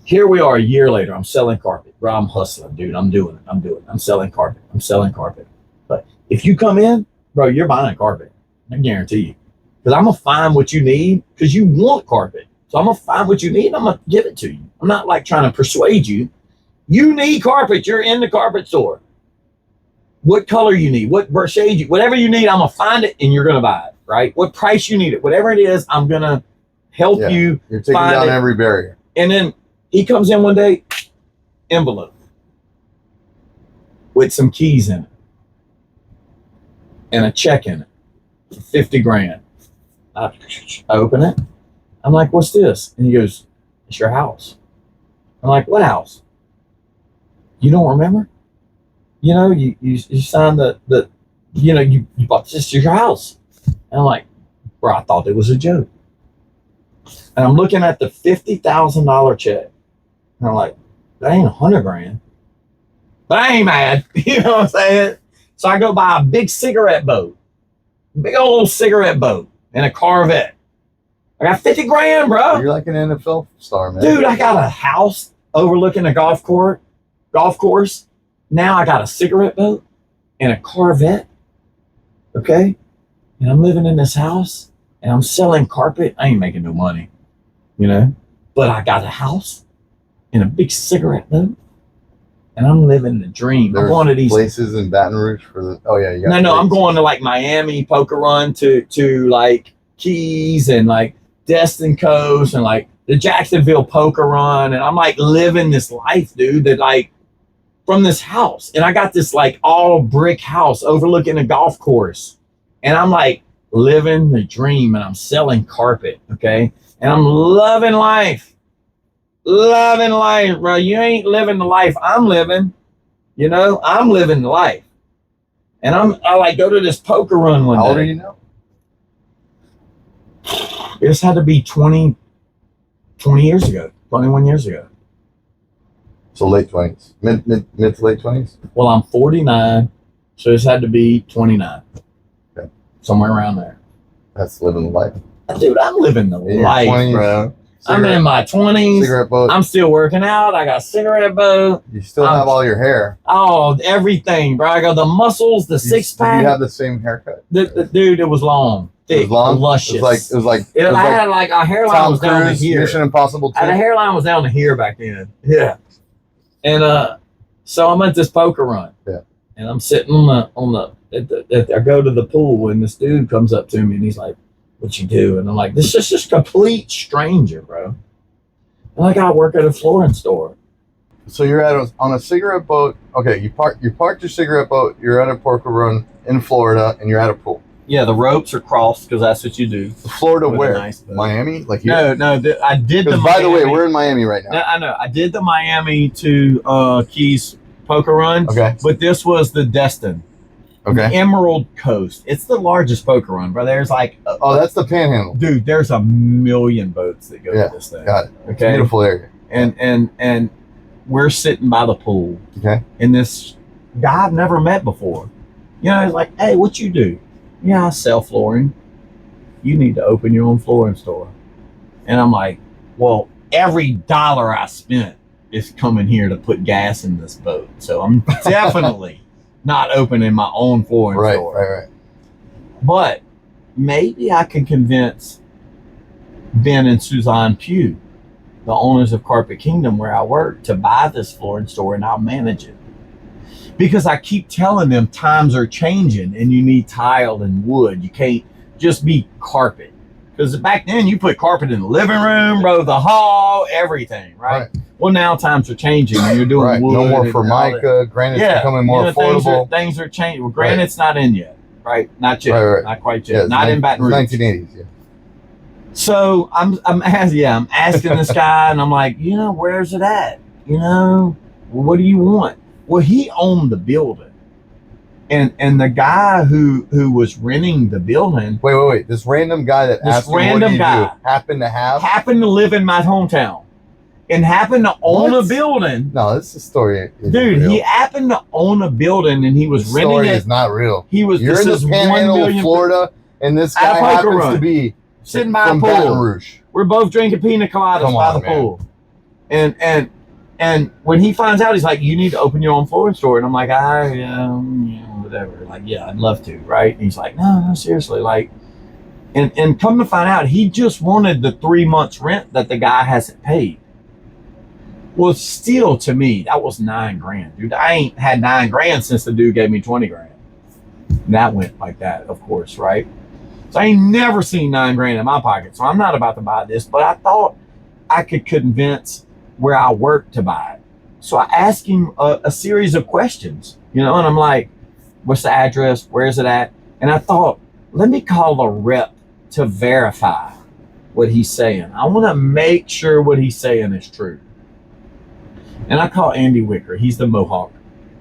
Here we are a year later. I'm selling carpet. Bro, I'm hustling, dude. I'm doing it. I'm selling carpet. But if you come in, bro, you're buying carpet. I guarantee you. Because I'm going to find what you need, because you want carpet. So I'm going to find what you need, and I'm going to give it to you. I'm not like trying to persuade you. You need carpet. You're in the carpet store. What color you need, what shade whatever you need, I'm going to find it, and you're going to buy it, right? What price you need it, whatever it is, I'm going to help you. You're taking down every barrier. And then he comes in one day, envelope with some keys in it and a check in it for 50 grand. I open it. I'm like, what's this? And he goes, it's your house. I'm like, what house? You don't remember? You know, you signed you bought this to your house. And I'm like, bro, I thought it was a joke. And I'm looking at the $50,000 check. And I'm like, that ain't 100 grand. But I ain't mad. You know what I'm saying? So I go buy a big cigarette boat. Big old cigarette boat and a Corvette. I got 50 grand, bro. You're like an NFL star, man. Dude, I got a house overlooking a golf course. Now I got a cigarette boat and a Corvette. Okay? And I'm living in this house and I'm selling carpet. I ain't making no money, you know? But I got a house and a big cigarette boat, and I'm living the dream. There's I'm going to these places in Baton Rouge for the. Oh yeah, you got. No, I'm going to like Miami, Poker Run, to like Keys and like Destin Coast and like the Jacksonville Poker Run, and I'm like living this life, dude. That like from this house, and I got this like all brick house overlooking a golf course, and I'm like living the dream, and I'm selling carpet, okay, and I'm loving life. Loving life, bro. You ain't living the life I'm living. You know, I'm living the life. And I like go to this poker run one day. How old are you now? This had to be 20 years ago, 21 years ago. So late 20s, mid to late 20s. Well, I'm 49, so this had to be 29. Okay. Somewhere around there. That's living the life. Dude, I'm living the life, 20s, bro. I'm in my 20s. Cigarette boat. I'm still working out. I got a cigarette boat. You still have all your hair. Oh, everything, bro. I got the muscles, the six pack. You have the same haircut. Dude, it was long, thick, it was long? luscious. It was like I had like a hairline was down to here. Mission Impossible 2. The hairline was down to here back then. Yeah. And so I'm at this poker run. Yeah. And I'm sitting I go to the pool, and this dude comes up to me and he's like, what you do? And I'm like, this is just a complete stranger, bro. And like, I work at a flooring store. So you're on a cigarette boat. Okay, you parked your cigarette boat. You're at a poker run in Florida, and you're at a pool. Yeah, the ropes are crossed because that's what you do. Florida where? Nice Miami? Like here? No. I did the. By the way, we're in Miami right now. I know. I did the Miami to Keys poker run. Okay. But this was the Destin. Okay. The Emerald Coast. It's the largest poker run, bro. There's like that's the Panhandle. Dude, there's a million boats that go to this thing. Got it. Okay. It's a beautiful area. And we're sitting by the pool. Okay. And this guy I've never met before. You know, he's like, hey, what you do? Yeah, I sell flooring. You need to open your own flooring store. And I'm like, well, every dollar I spent is coming here to put gas in this boat. So I'm definitely not opening my own flooring store. Right. But maybe I can convince Ben and Suzanne Pugh, the owners of Carpet Kingdom where I work, to buy this flooring store, and I'll manage it. Because I keep telling them times are changing and you need tile and wood. You can't just be carpet. Because back then you put carpet in the living room, bro, the hall, everything, right? Well, now times are changing and you're doing wood. No more Formica. Granite's becoming more affordable. Things are changing. Well, granite's not in yet, right? Not yet. Right. Not quite yet. Yeah, not in Baton Rouge. 1980s, yeah. So I'm asking this guy, and I'm like, where's it at? What do you want? Well, he owned the building. And the guy who was renting the building. Wait. This random guy that asked you what do you do happened to live in my hometown and happened to own a building. No, this is a story. Dude, he happened to own a building and he was renting it. This story is not real. You're in the Panhandle of Florida And this At a guy poker happens run. to be Sitting by from a Baton pool. Rouge. We're both drinking pina coladas Come by on, the pool. And when he finds out, he's like, you need to open your own flooring store. And I'm like, whatever. Like, yeah, I'd love to, right? And he's like, no, seriously. Like, and come to find out, he just wanted the 3 months rent that the guy hasn't paid. Well, still, to me, that was $9,000, dude. I ain't had $9,000 since the dude gave me $20,000. And that went like that, of course, right? So I ain't never seen $9,000 in my pocket. So I'm not about to buy this, but I thought I could convince where I work to buy it. So I asked him a series of questions, and I'm like, what's the address? Where is it at? And I thought, let me call a rep to verify what he's saying. I want to make sure what he's saying is true. And I call Andy Wicker. He's the Mohawk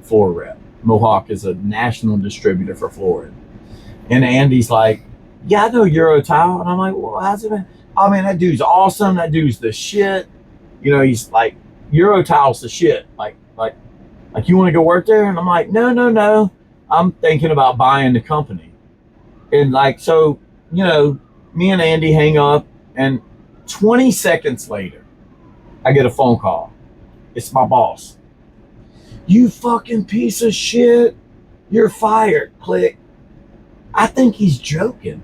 floor rep. Mohawk is a national distributor for flooring. And Andy's like, yeah, I know Eurotile. And I'm like, well, how's it been? Oh, man, that dude's awesome. That dude's the shit. He's like, Eurotile's the shit. Like you want to go work there? And I'm like, no. I'm thinking about buying the company. And so, me and Andy hang up, and 20 seconds later, I get a phone call. It's my boss. You fucking piece of shit. You're fired. Click. I think he's joking.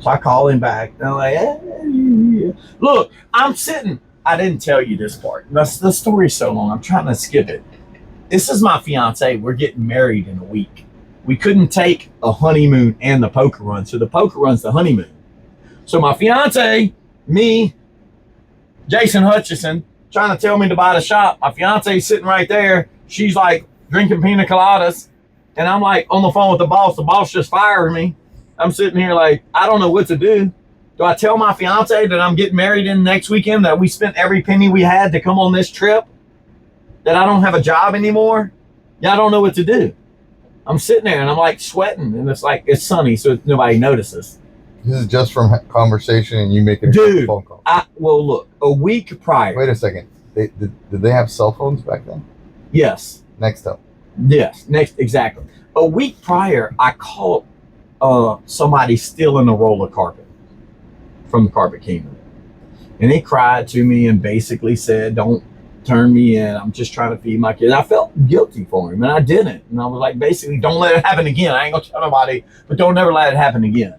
So I call him back. And I'm like, hey. Look, I'm sitting. I didn't tell you this part. The story's so long. I'm trying to skip it. This is my fiance. We're getting married in a week. We couldn't take a honeymoon and the poker run. So the poker run's the honeymoon. So my fiance, me, Jason Hutchison, trying to tell me to buy the shop. My fiance's sitting right there. She's like drinking pina coladas. And I'm like on the phone with the boss. The boss just fired me. I'm sitting here like, I don't know what to do. Do I tell my fiance that I'm getting married in next weekend, that we spent every penny we had to come on this trip, that I don't have a job anymore? Yeah, I don't know what to do. I'm sitting there and I'm like sweating, and it's sunny, so nobody notices. This is just from conversation and you making a phone call. Well, look, a week prior. Wait a second. Did they have cell phones back then? Yes. Next up. Yes, exactly. A week prior, I called somebody stealing a roll of carpet from the Carpet Kingdom. And he cried to me and basically said, don't turn me in. I'm just trying to feed my kids. I felt guilty for him, and I didn't. And I was like, basically, don't let it happen again. I ain't gonna tell nobody, but don't ever let it happen again.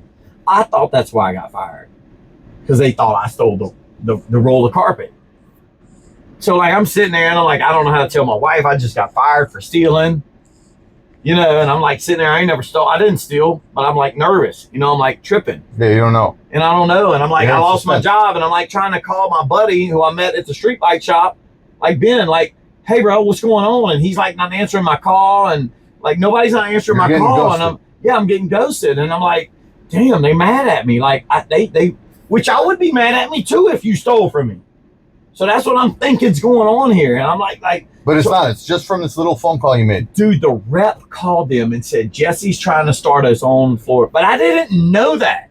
I thought that's why I got fired, because they thought I stole the roll of carpet. So I'm sitting there and I'm like, I don't know how to tell my wife I just got fired for stealing. And I'm like sitting there, I didn't steal, but I'm like nervous, I'm like tripping. Yeah, you don't know. And I don't know. And I'm like, I lost my job, and I'm like trying to call my buddy who I met at the street bike shop, like Ben, like, hey bro, what's going on? And he's like not answering my call, and like nobody's not answering my call. Ghosted. And I'm getting ghosted. And I'm like, damn, they mad at me. Like they which I would be mad at me too if you stole from me. So that's what I'm thinking's going on here. And I'm like, but it's not. It's just from this little phone call you made. Dude, the rep called them and said, Jesse's trying to start his own floor. But I didn't know that.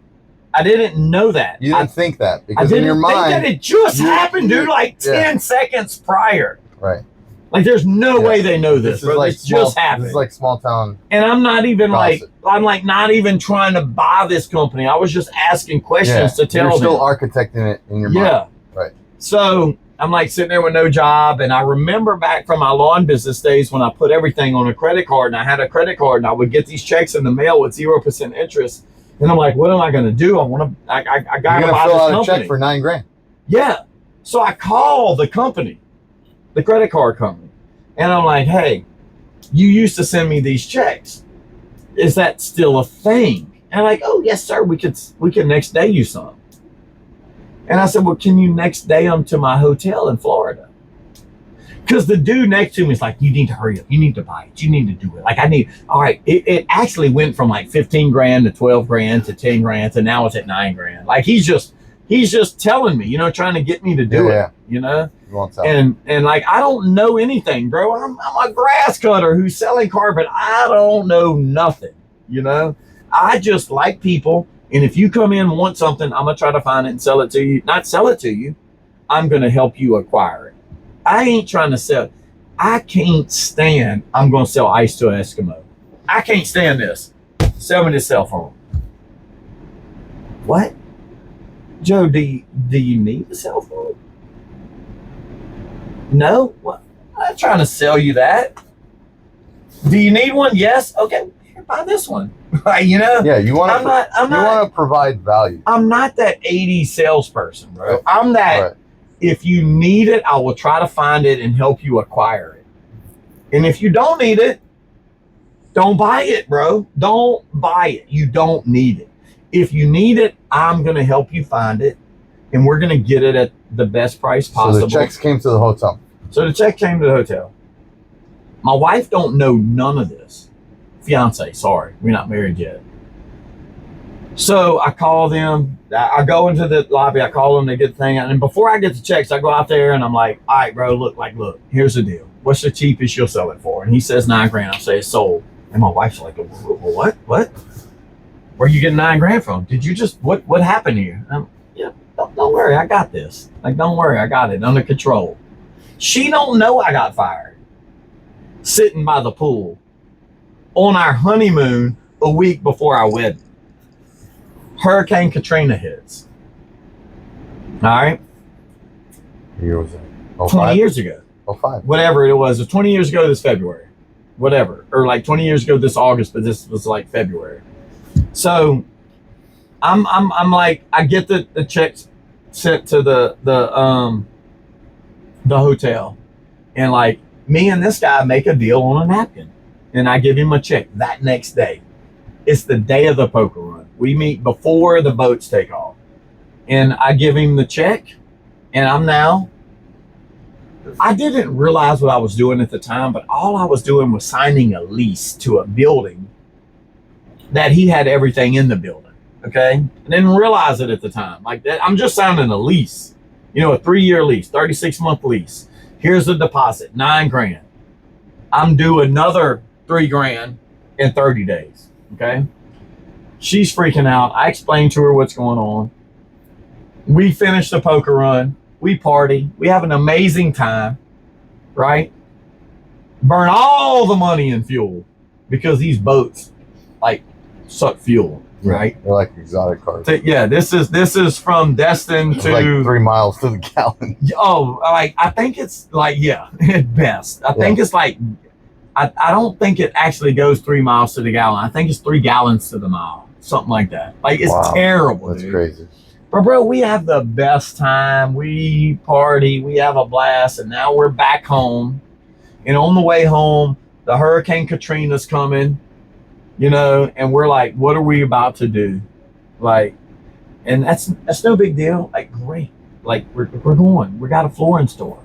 You didn't think that, because in your mind, I didn't think that it just happened, dude, 10 seconds prior. Right. Like, there's no way they know this, bro. This just happened. This is like small town. And I'm not even gossip. not even trying to buy this company. I was just asking questions to tell them. You're still architecting it in your mind. Yeah. Right. So I'm like sitting there with no job. And I remember back from my lawn business days when I put everything on a credit card, and I had a credit card, and I would get these checks in the mail with 0% interest. And I'm like, what am I going to do? I got to buy this company. You're going to fill out a check for $9,000. Yeah. So I call the company, the credit card company. And I'm like, hey, you used to send me these checks. Is that still a thing? And like, oh, yes, sir. We could next day you some. And I said, well, can you next day them to my hotel in Florida? Because the dude next to me is like, you need to hurry up. You need to buy it. You need to do it. All right. It actually went from like $15,000 to $12,000 to $10,000 to now it's at $9,000. Like he's just telling me, trying to get me to do it, And like, I don't know anything, bro. I'm a grass cutter who's selling carpet. I don't know nothing, I just like people. And if you come in and want something, I'm going to try to find it and sell it to you. Not sell it to you. I'm going to help you acquire it. I ain't trying to sell. I can't stand, I'm going to sell ice to an Eskimo. I can't stand this. Sell me this cell phone. What? Joe, do you need a cell phone? No? What? I'm not trying to sell you that. Do you need one? Yes. Okay, here, buy this one. You know? Yeah, you want I'm not to provide value. I'm not that 80s salesperson, bro. Right. I'm that. Right. If you need it, I will try to find it and help you acquire it. And if you don't need it, don't buy it, bro. Don't buy it. You don't need it. If you need it, I'm going to help you find it, and we're going to get it at the best price possible. So the checks came to the hotel. So the check came to the hotel. My wife don't know none of this. Fiance, sorry, we're not married yet. So I call them. I go into the lobby. I call them. They get the thing. And before I get the checks, I go out there and I'm like, all right, bro, look, here's the deal. What's the cheapest you'll sell it for? And he says $9,000. I say it's sold. And my wife's like, what? Where are you getting $9,000 from? Did you just, what happened here? Yeah, don't worry, I got this. Like, don't worry, I got it under control. She don't know I got fired. Sitting by the pool on our honeymoon a week before our wedding. Hurricane Katrina hits. All right. What year was that? 20 years ago. 05. Whatever it was 20 years ago this February. Whatever. Or like 20 years ago this August, but this was like February. So I'm like, I get the checks sent to the hotel, and like me and this guy make a deal on a napkin, and I give him a check that next day. It's the day of the poker run. We meet before the boats take off, and I give him the check, and I didn't realize what I was doing at the time, but all I was doing was signing a lease to a building that he had everything in the building. Okay. I didn't realize it at the time. Like that, I'm just signing a lease, a 3-year lease, 36-month lease. Here's the deposit, $9,000. I'm due another $3,000 in 30 days. Okay. She's freaking out. I explained to her what's going on. We finish the poker run. We party. We have an amazing time, right? Burn all the money in fuel because these boats like suck fuel, right? They're like exotic cars. Yeah, this is from Destin to like 3 miles to the gallon. Oh, like I think it's like, yeah, at best. I think it's like, I don't think it actually goes 3 miles to the gallon. I think it's 3 gallons to the mile, something like that. Like it's terrible. That's dude. Crazy. But bro, we have the best time. We party, we have a blast, and now we're back home. And on the way home, the Hurricane Katrina's coming, and we're like, what are we about to do? Like, and that's no big deal. Like, great. Like, we're going. We got a flooring store.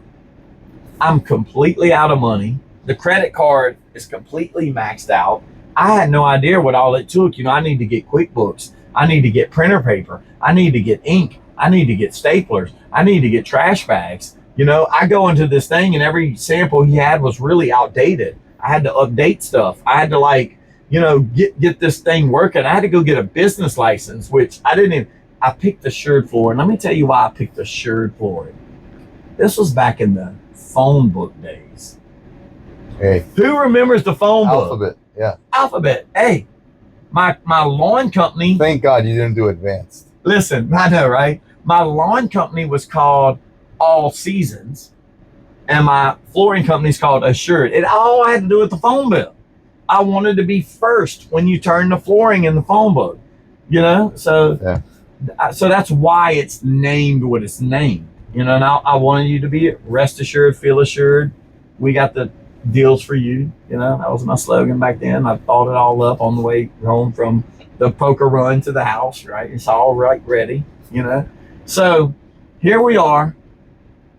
I'm completely out of money. The credit card is completely maxed out. I had no idea what all it took. I need to get QuickBooks. I need to get printer paper. I need to get ink. I need to get staplers. I need to get trash bags. I go into this thing and every sample he had was really outdated. I had to update stuff. I had to get this thing working. I had to go get a business license, which I picked Assured Flooring. Let me tell you why I picked Assured Flooring. This was back in the phone book days. Hey. Who remembers the phone book? Alphabet, yeah. Alphabet. Hey, my lawn company. Thank God you didn't do advanced. Listen, I know, right? My lawn company was called All Seasons, and my flooring company's called Assured. It all had to do with the phone bill. I wanted to be first when you turn the flooring in the phone book, So, so that's why it's named what it's named. And I wanted you to be rest assured, feel assured. We got the deals for you. That was my slogan back then. I thought it all up on the way home from the poker run to the house, right? It's all right, ready, So here we are.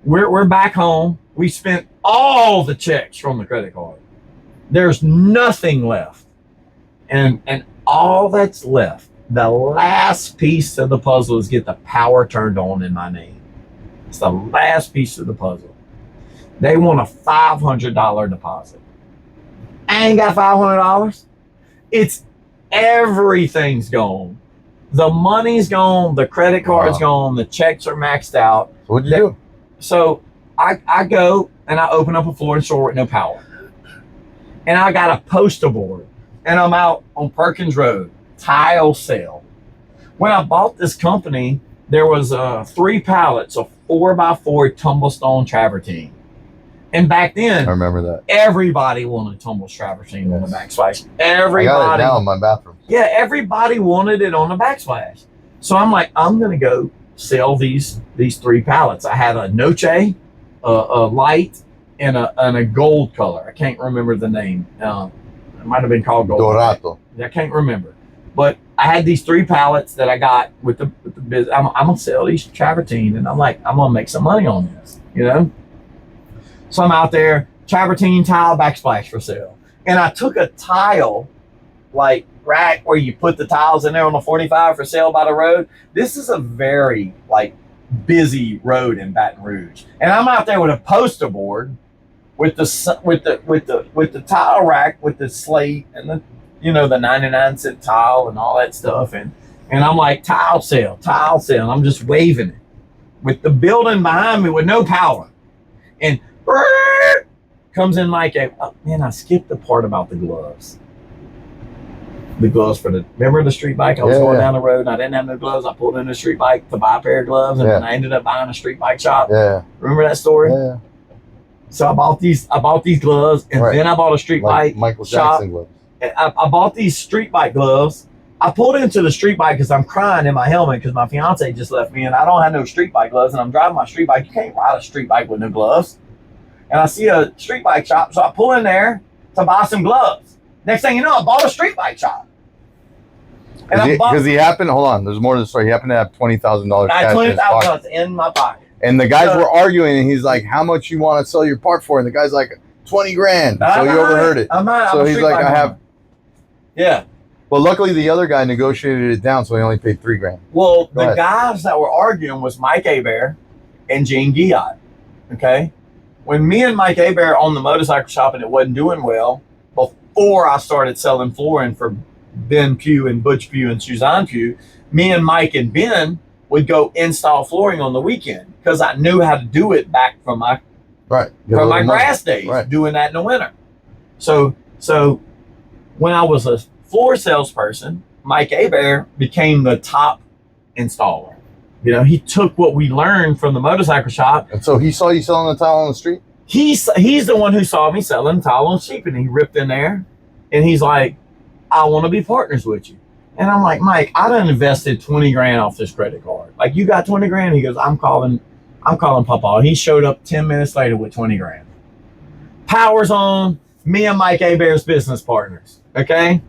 We're back home. We spent all the checks from the credit card. There's nothing left. And all that's left, the last piece of the puzzle is get the power turned on in my name. It's the last piece of the puzzle. They want a $500 deposit. I ain't got $500. It's everything's gone. The money's gone. The credit card's gone. The checks are maxed out. What'd you do? So I go and I open up a flooring store with no power. And I got a poster board. And I'm out on Perkins Road, tile sale. When I bought this company, there was 3 pallets of 4x4 tumblestone travertine. And back then, I remember that. everybody wanted tumble travertine on the backsplash. Everybody. I got it now in my bathroom. Yeah, everybody wanted it on the backsplash. So I'm like, I'm going to go sell these 3 pallets. I had a Noche, a light, and a gold color. I can't remember the name. It might have been called gold. Dorato. I can't remember. But I had these 3 pallets that I got with the business. I'm going to sell these travertine, and I'm like, I'm going to make some money on this, you know? So I'm out there, travertine tile backsplash for sale. And I took a tile, like rack where you put the tiles in there on the 45 for sale by the road. This is a very like busy road in Baton Rouge. And I'm out there with a poster board with the tile rack with the slate and the, you know, the 99-cent tile and all that stuff. And I'm like, tile sale. I'm just waving it with the building behind me with no power. And comes in Mike. Oh, man, I skipped the part about the gloves. The gloves for remember the street bike? I was going down the road and I didn't have no gloves. I pulled in the street bike to buy a pair of gloves, and then I ended up buying a street bike shop. Yeah. Remember that story? Yeah. So I bought these gloves, and then I bought a street bike Michael shop. Jackson gloves. I bought these street bike gloves. I pulled into the street bike because I'm crying in my helmet because my fiance just left me and I don't have no street bike gloves, and I'm driving my street bike. You can't ride a street bike with no gloves. And I see a street bike shop, so I pull in there to buy some gloves. Next thing you know, I bought a street bike shop. Because he happened, hold on, there's more to the story. He happened to have $20,000 cash $20,000 in my pocket. And the guys were arguing, and he's like, how much you want to sell your part for? And the guy's like, 20 grand. So he overheard it. So he's like, I have. Yeah. Well, luckily the other guy negotiated it down, so he only paid $3 grand. Well, the guys that were arguing was Mike Hebert and Gene Guillot. Okay. When me and Mike Hebert owned the motorcycle shop and it wasn't doing well, before I started selling flooring for Ben Pugh and Butch Pugh and Suzanne Pugh, me and Mike and Ben would go install flooring on the weekend because I knew how to do it back from my grass days, doing that in the winter. So when I was a floor salesperson, Mike Hebert became the top installer. You know, he took what we learned from the motorcycle shop. And so he saw you selling the tile on the street? He's the one who saw me selling tile on the street, and he ripped in there and he's like, I want to be partners with you. And I'm like, Mike, I done invested 20 grand off this credit card. Like, you got 20 grand? He goes, I'm calling Papa. And he showed up 10 minutes later with 20 grand. Power's on. Me and Mike Hebert's business partners. Okay.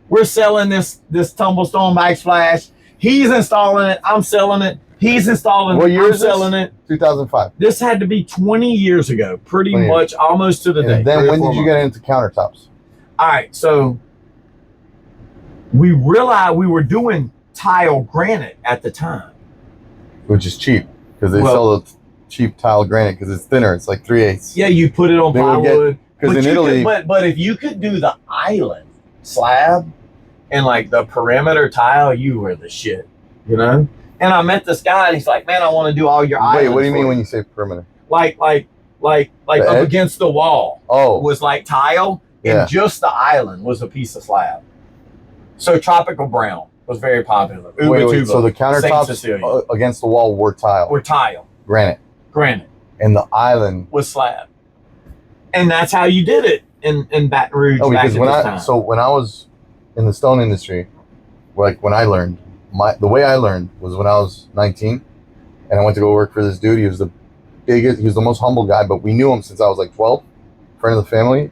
We're selling this tumblestone backsplash. He's installing it. I'm selling it. He's installing it. I'm selling it. 2005. This had to be 20 years ago, pretty much almost to the day. And then when did you get into countertops? All right. So we realized we were doing tile granite at the time. Which is cheap because they sell the cheap tile granite because it's thinner. It's like 3/8. Yeah, you put it on plywood. Because in Italy. But if you could do the island slab and like the perimeter tile, you were the shit, you know? And I met this guy and he's like, man, I want to do all your islands. Wait, what do you mean when you say perimeter? Like up against the wall. Oh. Was like tile and just the island was a piece of slab. So tropical brown was very popular. Wait, so the countertops against the wall were tile? Were tile. Granite. And the island was slab. And that's how you did it in Baton Rouge. Oh, because when I was in the stone industry, like when I learned, the way I learned was when I was 19 and I went to go work for this dude. He was the biggest, he was the most humble guy, but we knew him since I was like 12, friend of the family.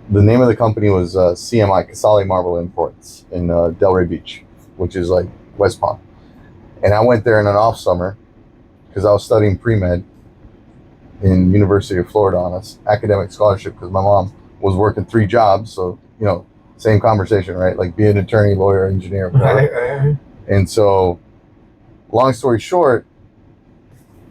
The name of the company was CMI, Casale Marble Imports in Delray Beach, which is like West Palm. And I went there in an off summer because I was studying pre-med in University of Florida on an academic scholarship because my mom was working 3 jobs. So, you know, same conversation, right? Like be an attorney, lawyer, engineer, whatever. And so, long story short,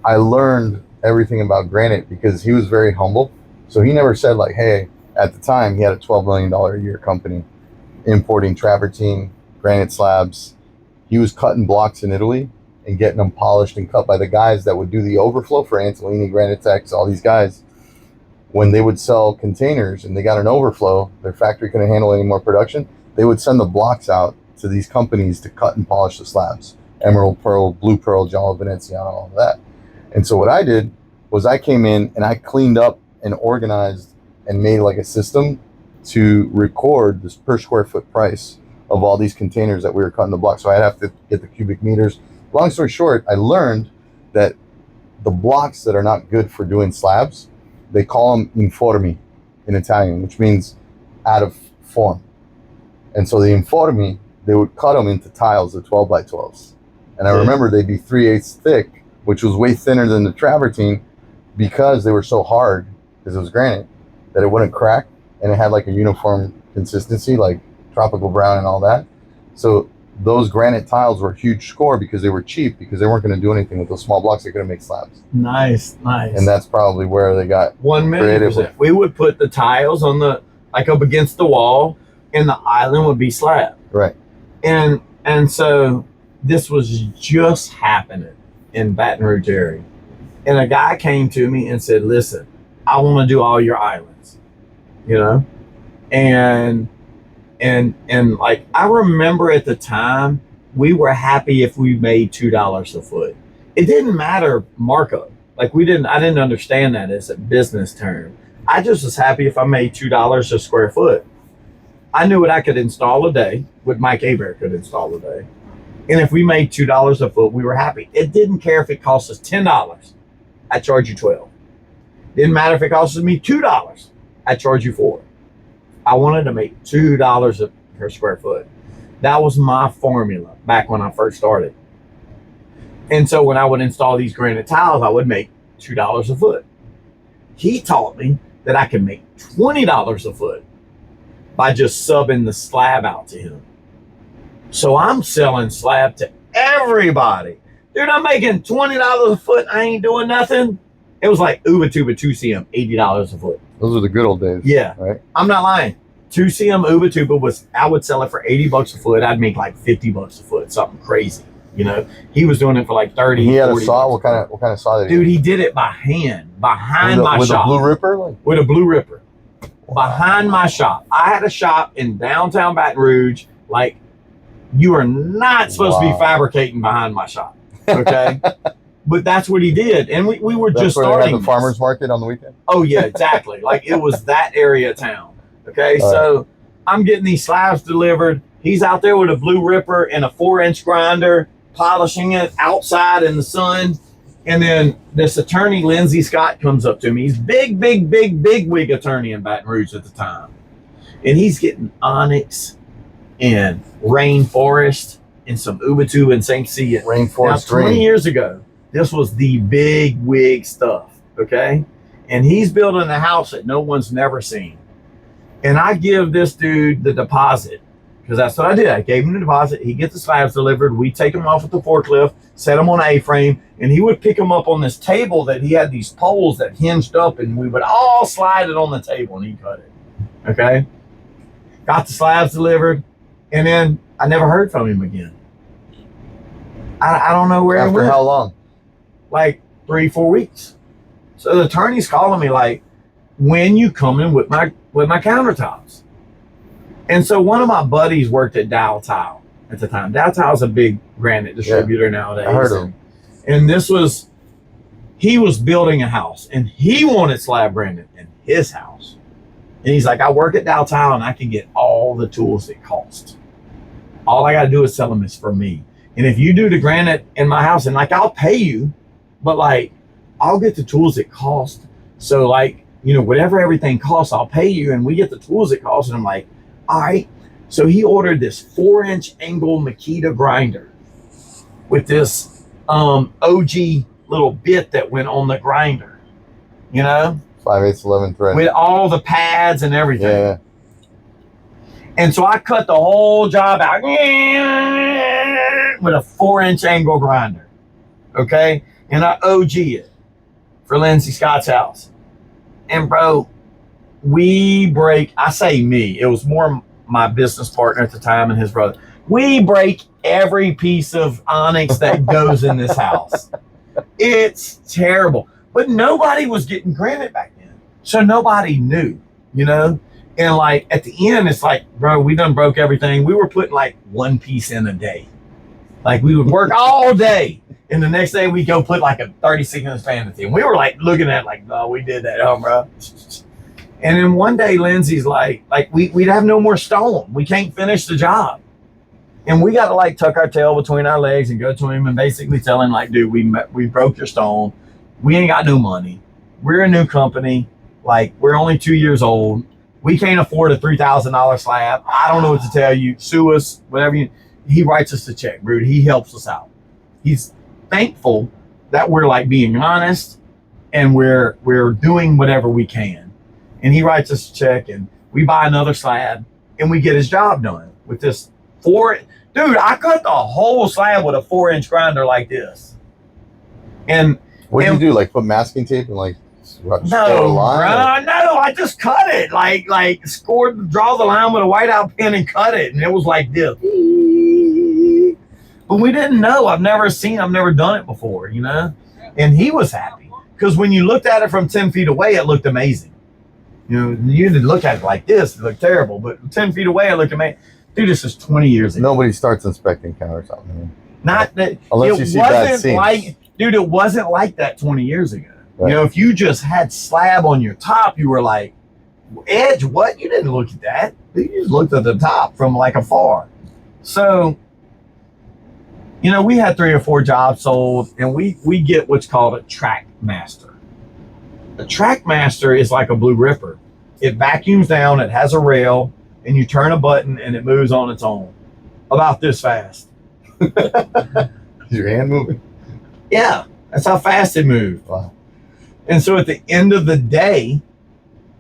I learned everything about granite because he was very humble. So he never said like, hey, at the time he had a $12 million a year company importing travertine, granite slabs. He was cutting blocks in Italy and getting them polished and cut by the guys that would do the overflow for Antolini, Granitex, all these guys. When they would sell containers and they got an overflow, their factory couldn't handle any more production, they would send the blocks out to these companies to cut and polish the slabs. Emerald Pearl, Blue Pearl, Giallo Veneziano, all of that. And so what I did was I came in and I cleaned up and organized and made like a system to record this per square foot price of all these containers that we were cutting the block. So I'd have to get the cubic meters. Long story short, I learned that the blocks that are not good for doing slabs, they call them informi in Italian, which means out of form. And so the informi, they would cut them into tiles of 12 by 12s. And I remember they'd be 3/8 thick, which was way thinner than the travertine because they were so hard, because it was granite, that it wouldn't crack, and it had like a uniform consistency, like tropical brown and all that. So those granite tiles were a huge score because they were cheap, because they weren't going to do anything with those small blocks. They couldn't make slabs. Nice. And that's probably where they got 1,000,000%. We would put the tiles on the, like up against the wall, and the island would be slab. Right. And so this was just happening in Baton Rouge area. And a guy came to me and said, listen, I want to do all your islands, you know? And like, I remember at the time, we were happy if we made $2 a foot. It didn't matter markup. Like I didn't understand that as a business term. I just was happy if I made $2 a square foot. I knew what I could install a day, what Mike Hebert could install a day. And if we made $2 a foot, we were happy. It didn't care if it cost us $10. I charge you $12. Didn't matter if it costs me $2. I charge you $4. I wanted to make $2 per square foot. That was my formula back when I first started. And so when I would install these granite tiles, I would make $2 a foot. He taught me that I could make $20 a foot by just subbing the slab out to him. So I'm selling slab to everybody. Dude, I'm making $20 a foot. I ain't doing nothing. It was like Uba Tuba 2CM, $80 a foot. Those are the good old days. Yeah. Right. I'm not lying. 2CM Uba Tuba was, I would sell it for $80 a foot. I'd make like $50 a foot, something crazy. You know, he was doing it for like 30. He had a saw. What kind of saw did he? Dude, he did it by hand behind my shop. With a blue ripper? Like? With a blue ripper. Behind my shop. I had a shop in downtown Baton Rouge. Like, you are not supposed to be fabricating behind my shop. Okay. But that's what he did. And we were just starting. They had the farmer's market on the weekend? Oh, yeah, exactly. Like, it was that area of town. Okay. So I'm getting these slabs delivered. He's out there with a blue ripper and a 4-inch grinder, polishing it outside in the sun. And then this attorney, Lindsay Scott, comes up to me. He's big wig attorney in Baton Rouge at the time. And he's getting onyx and rainforest and some Ubatuba and St. Cia. Rainforest. Now, 20 years ago, this was the big wig stuff, okay? And he's building a house that no one's never seen. And I give this dude the deposit, because that's what I did. I gave him the deposit. He gets the slabs delivered. We take them off with the forklift, set them on an A-frame, and he would pick them up on this table that he had these poles that hinged up, and we would all slide it on the table, and he'd cut it, okay? Got the slabs delivered, and then I never heard from him again. I don't know where he went. After how long? Like 3-4 weeks. So the attorney's calling me like, when you coming with my countertops? And so one of my buddies worked at Dow Tile at the time. Dow Tile's a big granite distributor nowadays. I heard of him. And he was building a house, and he wanted slab granite in his house. And he's like, I work at Dow Tile and I can get all the tools it costs. All I got to do is sell them is for me. And if you do the granite in my house, and like, I'll pay you, but like, I'll get the tools it cost. So like, you know, whatever everything costs, I'll pay you, and we get the tools it costs. And I'm like, all right. So he ordered this 4-inch angle Makita grinder with this OG little bit that went on the grinder, you know? 5/8 11 thread. With all the pads and everything. Yeah. And so I cut the whole job out with a 4-inch angle grinder, okay? And I OG it for Lindsay Scott's house. And bro, I say me, it was more my business partner at the time and his brother. We break every piece of onyx that goes in this house. It's terrible. But nobody was getting granite back then. So nobody knew, you know? And like at the end, it's like, bro, we done broke everything. We were putting like one piece in a day. Like we would work all day. And the next day we go put like a 36-inch fantasy. And we were like looking at it like, no, we did that, bro. And then one day Lindsay's like we'd have no more stone. We can't finish the job. And we got to like tuck our tail between our legs and go to him and basically tell him like, dude, we broke your stone. We ain't got no money. We're a new company. Like we're only 2 years old. We can't afford a $3,000 slab. I don't know what to tell you. Sue us, whatever you. He writes us the check, bro. He helps us out. He's thankful that we're like being honest and we're doing whatever we can. And he writes us a check and we buy another slab and we get his job done with this dude, I cut the whole slab with a 4-inch grinder like this. And what did you do? Like put masking tape and like no, I just cut it. Like draw the line with a whiteout pen and cut it. And it was like this. But we didn't know. I've never done it before, you know? And he was happy. Because when you looked at it from 10 feet away, it looked amazing. You know, you didn't look at it like this, it looked terrible. But 10 feet away, it looked amazing. Dude, this is 20 years ago. Nobody starts inspecting countertops, man. Not that. Unless you see bad seams. Dude, it wasn't like that 20 years ago. Right. You know, if you just had slab on your top, you were like, edge, what? You didn't look at that. You just looked at the top from like afar. So, you know, we had 3 or 4 jobs sold, and we get what's called a track master. A track master is like a blue ripper. It vacuums down, it has a rail, and you turn a button and it moves on its own. About this fast. Is your hand moving? Yeah, that's how fast it moved. Wow. And so at the end of the day,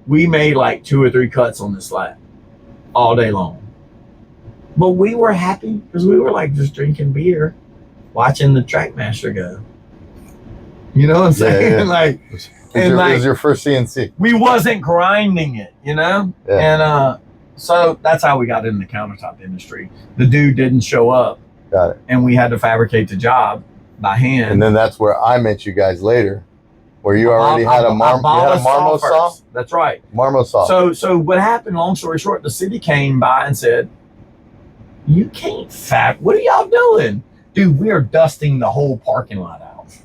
we made like 2 or 3 cuts on this slab all day long. But we were happy because we were like just drinking beer, watching the Trackmaster go. You know what I'm saying? Yeah. Like, it was your first CNC. We wasn't grinding it, you know? Yeah. And so that's how we got in the countertop industry. The dude didn't show up. Got it. And we had to fabricate the job by hand. And then that's where I met you guys later. Where you already had a Marmo saw? That's right. Marmo saw. So what happened, long story short, the city came by and said, you can't what are y'all doing? Dude, we are dusting the whole parking lot out.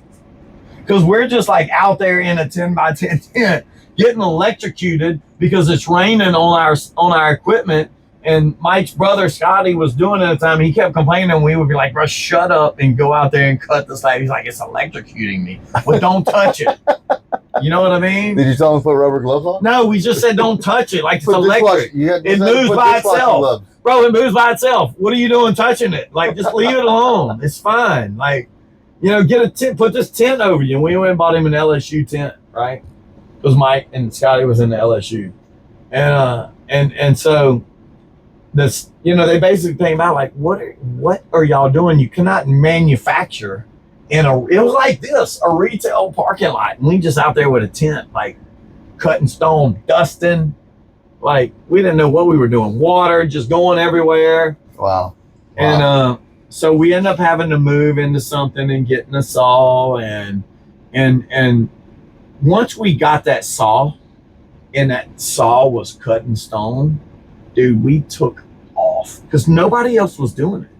Because we're just like out there in a 10 by 10 tent getting electrocuted because it's raining on our equipment. And Mike's brother, Scotty, was doing it at the time. He kept complaining, and we would be like, bro, shut up and go out there and cut the slab. He's like, it's electrocuting me. Well, don't touch it. You know what I mean? Did you tell him to put rubber gloves on? No, we just said don't touch it. Like it's electric. It moves by itself. Bro, it moves by itself. What are you doing touching it? Like, just leave it alone. It's fine. Like, you know, get a tent, put this tent over you. And we went and bought him an LSU tent, right? Because Mike and Scotty was in the LSU. And so this, you know, they basically came out like, what are y'all doing? You cannot manufacture it was like this, a retail parking lot. And we just out there with a tent, like cutting stone, dusting. Like we didn't know what we were doing. Water just going everywhere. Wow. And so we ended up having to move into something and getting a saw and once we got that saw and that saw was cutting stone, dude, we took off because nobody else was doing it.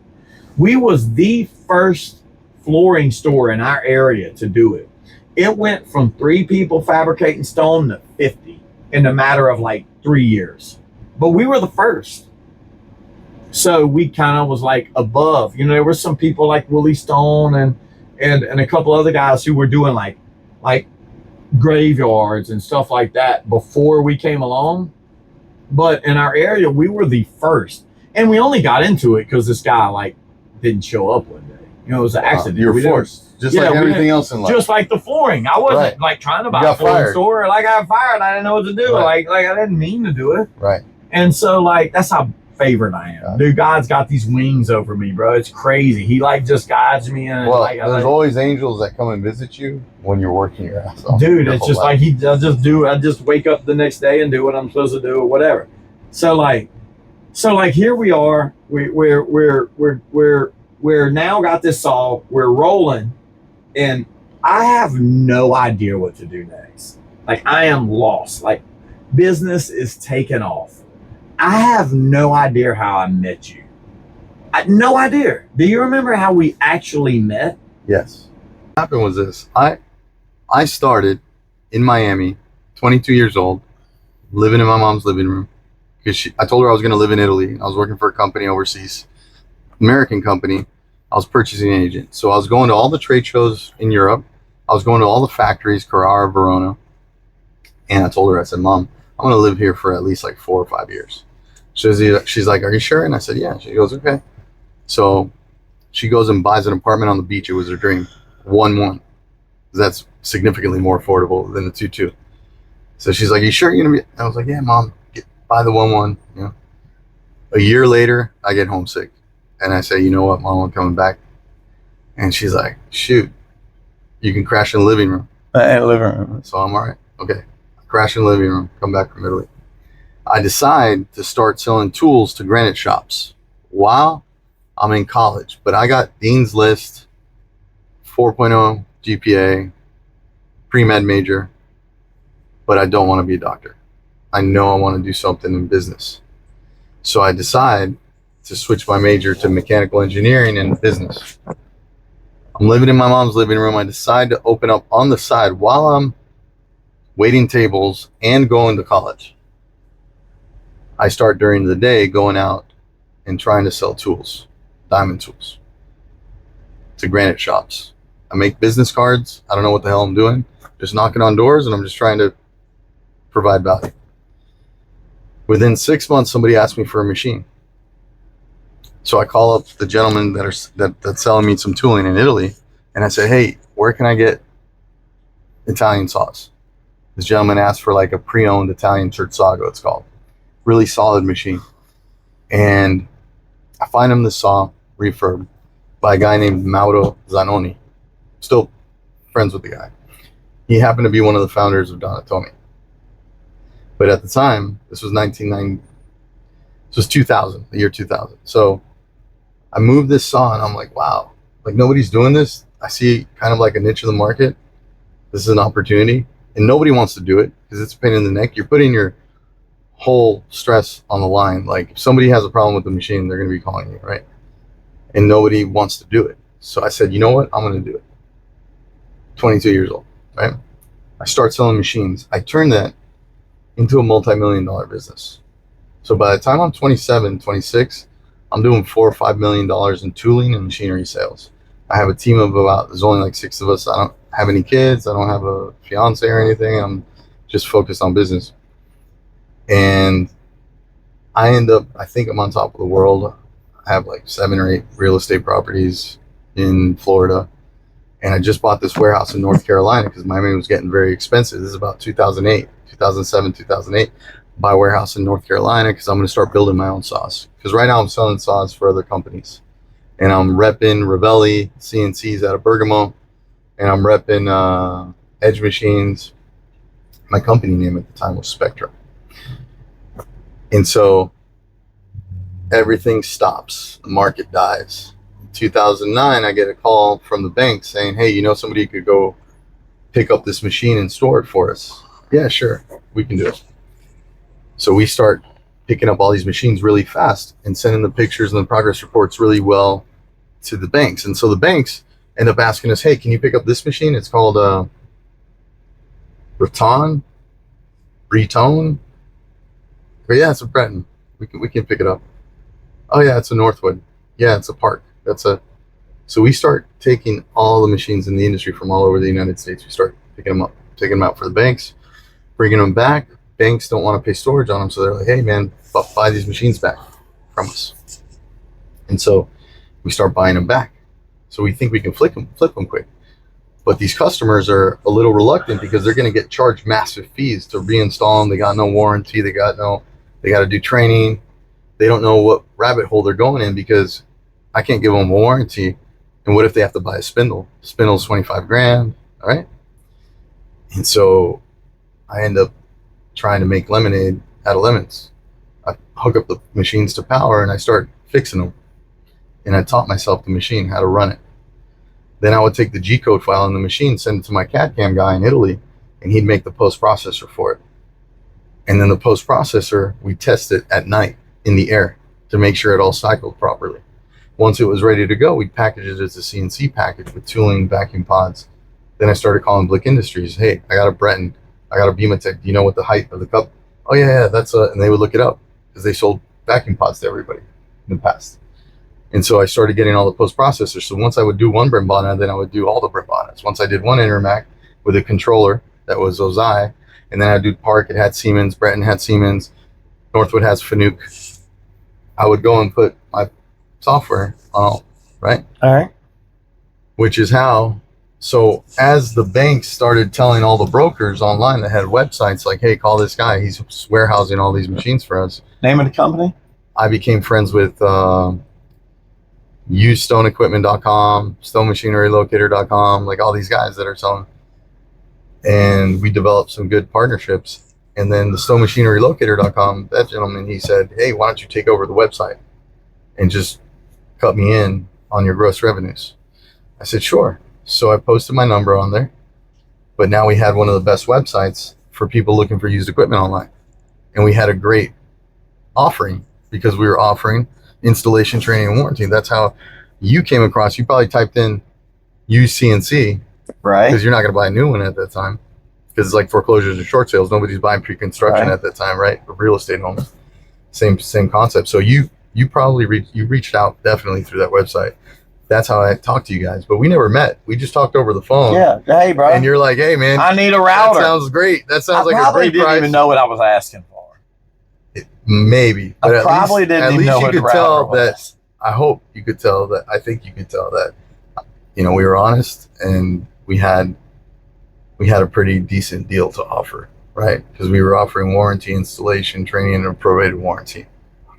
We was the first flooring store in our area to do it. It went from 3 people fabricating stone to 50 in a matter of like 3 years. But we were the first. So we kind of was like above. You know, there were some people like Willie Stone and a couple other guys who were doing like graveyards and stuff like that before we came along. But in our area, we were the first. And we only got into it because this guy like didn't show up one day. You know, it was an accident. You're forced. Just like everything else in life. Just like the flooring. I wasn't like trying to buy a flooring store. Like I got fired. I didn't know what to do. Like I didn't mean to do it. Right. And so like that's how favored I am. Dude, God's got these wings over me, bro. It's crazy. He like just guides me. And well, there's always angels that come and visit you when you're working your ass off. Dude, it's just like I just wake up the next day and do what I'm supposed to do or whatever. So like here we are. We're now got this saw. We're rolling, and I have no idea what to do next. Like I am lost. Like business is taking off. I have no idea how I met you. No idea. Do you remember how we actually met? Yes. What happened was this. I started in Miami, 22 years old, living in my mom's living room. Because I told her I was going to live in Italy. I was working for a company overseas, American company. I was purchasing agent. So I was going to all the trade shows in Europe. I was going to all the factories, Carrara, Verona. And I told her, I said, Mom, I'm going to live here for at least like 4 or 5 years. She's like, are you sure? And I said, yeah. She goes, okay. So she goes and buys an apartment on the beach. It was her dream. 1-1. That's significantly more affordable than the 2-2. So she's like, you sure you're going to be? I was like, yeah, Mom, buy the 1-1. You know. A year later, I get homesick. And I say, you know what, Mom, I'm coming back. And she's like, shoot, you can crash in the living room. Living room. So I'm all right. Okay. Crash in the living room. Come back from Italy. I decide to start selling tools to granite shops while I'm in college. But I got Dean's List, 4.0 GPA, pre-med major, but I don't want to be a doctor. I know I want to do something in business. So I decide to switch my major to mechanical engineering and business. I'm living in my mom's living room. I decide to open up on the side while I'm waiting tables and going to college. I start during the day going out and trying to sell tools, diamond tools, to granite shops. I make business cards. I don't know what the hell I'm doing. Just knocking on doors, and I'm just trying to provide value. Within 6 months, somebody asked me for a machine. So I call up the gentleman that's selling me some tooling in Italy, and I say, hey, where can I get Italian saws? This gentleman asked for like a pre-owned Italian Terzago, it's called. Really solid machine. And I find him the saw refurb by a guy named Mauro Zanoni. Still friends with the guy. He happened to be one of the founders of Donatomi. But at the time, this was 1990. This was 2000, the year 2000. So I moved this saw and I'm like, wow, like nobody's doing this. I see kind of like a niche of the market. This is an opportunity. And nobody wants to do it because it's a pain in the neck. You're putting your whole stress on the line. Like if somebody has a problem with the machine, they're going to be calling you, right? And nobody wants to do it. So I said, you know what? I'm going to do it. 22 years old, right? I start selling machines. I turn that into a multi-million-dollar business. So by the time I'm 27, 26, I'm doing $4 or $5 million in tooling and machinery sales. I have a team of there's only like 6 of us. I don't have any kids. I don't have a fiance or anything. I'm just focused on business. And I think I'm on top of the world. I have like 7 or 8 real estate properties in Florida. And I just bought this warehouse in North Carolina because Miami was getting very expensive. This is about 2007, 2008. Buy a warehouse in North Carolina because I'm going to start building my own saws. Because right now I'm selling saws for other companies. And I'm repping Ravelli CNCs out of Bergamo. And I'm repping Edge Machines. My company name at the time was Spectra. And so everything stops. The market dies. In 2009, I get a call from the bank saying, hey, you know somebody could go pick up this machine and store it for us? Yeah, sure. We can do it. So we start picking up all these machines really fast and sending the pictures and the progress reports really well to the banks. And so the banks end up asking us, hey, can you pick up this machine? It's called Breton. But yeah, it's a Breton. We can pick it up. Oh yeah, it's a Northwood. Yeah, it's a Park. So we start taking all the machines in the industry from all over the United States. We start picking them up, taking them out for the banks, bringing them back. Banks don't want to pay storage on them, so they're like, hey man, buy these machines back from us. And so we start buying them back. So we think we can flip them quick. But these customers are a little reluctant because they're going to get charged massive fees to reinstall them. They got no warranty. They got to do training. They don't know what rabbit hole they're going in because I can't give them a warranty. And what if they have to buy a spindle? Spindle's $25,000, all right? And so I end up trying to make lemonade out of lemons. I hook up the machines to power and I start fixing them. And I taught myself the machine, how to run it. Then I would take the G-code file in the machine, send it to my CAD CAM guy in Italy, and he'd make the post processor for it. And then the post processor, we test it at night in the air to make sure it all cycled properly. Once it was ready to go, we packaged it as a CNC package with tooling, vacuum pods. Then I started calling Blick Industries. Hey, I got a Breton, I got a Beamatech. Do you know what the height of the cup? Oh yeah, that's and they would look it up because they sold vacuum pods to everybody in the past. And so I started getting all the post processors. So once I would do one Brembana, then I would do all the Brembanas. Once I did one Intermac with a controller that was Ozai, and then I'd do Park, it had Siemens, Breton had Siemens, Northwood has Fanuc. I would go and put my software on all, right? All right. Which is how, so as the banks started telling all the brokers online that had websites like, hey, call this guy, he's warehousing all these machines for us. Name of the company? I became friends with usestoneequipment.com, stonemachinerylocator.com, like all these guys that are selling. And we developed some good partnerships. And then the stonemachinerylocator.com, that gentleman, he said, hey, why don't you take over the website and just cut me in on your gross revenues? I said, sure. So I posted my number on there. But now we had one of the best websites for people looking for used equipment online. And we had a great offering because we were offering installation, training, and warranty. That's how you came across. You probably typed in used CNC, right? Because you're not going to buy a new one at that time. Because it's like foreclosures and short sales. Nobody's buying pre-construction at that time, right? Real estate homes, same concept. So you probably reached out definitely through that website. That's how I talked to you guys. But we never met. We just talked over the phone. Yeah. Hey, bro. And you're like, hey, man, I need a router. That sounds great. That sounds like a great price. I probably didn't even know what I was asking for. Maybe. But I probably didn't even know what the router was. I hope you could tell that. I think you could tell that, we were honest and we had a pretty decent deal to offer, right? Because we were offering warranty, installation, training, and a prorated warranty,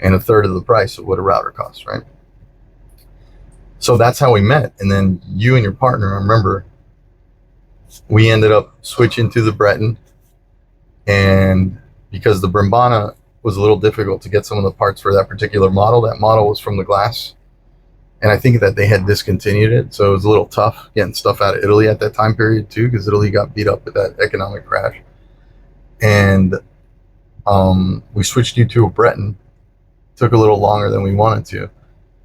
and a third of the price of what a router costs, right? So that's how we met. And then you and your partner, I remember, we ended up switching to the Breton, and because the Brembana was a little difficult to get some of the parts for that particular model. That model was from the glass. And I think that they had discontinued it. So it was a little tough getting stuff out of Italy at that time period too, because Italy got beat up with that economic crash. And we switched you to a Breton. Took a little longer than we wanted to.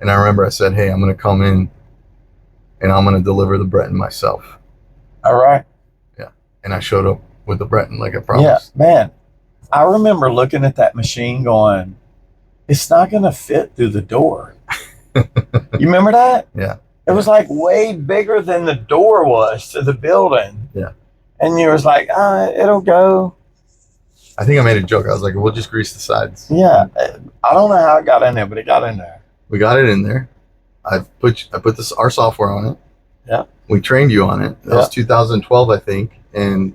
And I remember I said, hey, I'm going to come in and I'm going to deliver the Breton myself. All right. Yeah. And I showed up with the Breton like I promised. Yeah, man. I remember looking at that machine going, it's not going to fit through the door. You remember that? Yeah. It was like way bigger than the door was to the building. Yeah. And you was like, it'll go. I think I made a joke. I was like, we'll just grease the sides. Yeah. I don't know how it got in there, but it got in there. We got it in there. I put our software on it. Yeah. We trained you on it. That was 2012, I think. And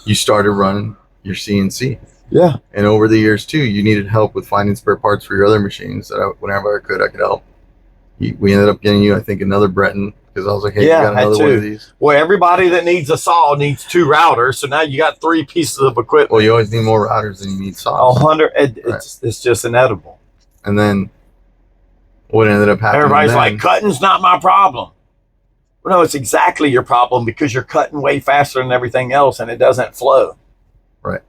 you started running your CNC. Yeah. And over the years too, you needed help with finding spare parts for your other machines that whenever I could help. We ended up getting you, I think, another Breton because I was like, hey, you got another one of these. Well, everybody that needs a saw needs 2 routers. So now you got 3 pieces of equipment. Well, you always need more routers than you need saws. 100. It's just inedible. And then what ended up happening? Everybody's like, cutting's not my problem. Well, no, it's exactly your problem because you're cutting way faster than everything else and it doesn't flow. Right.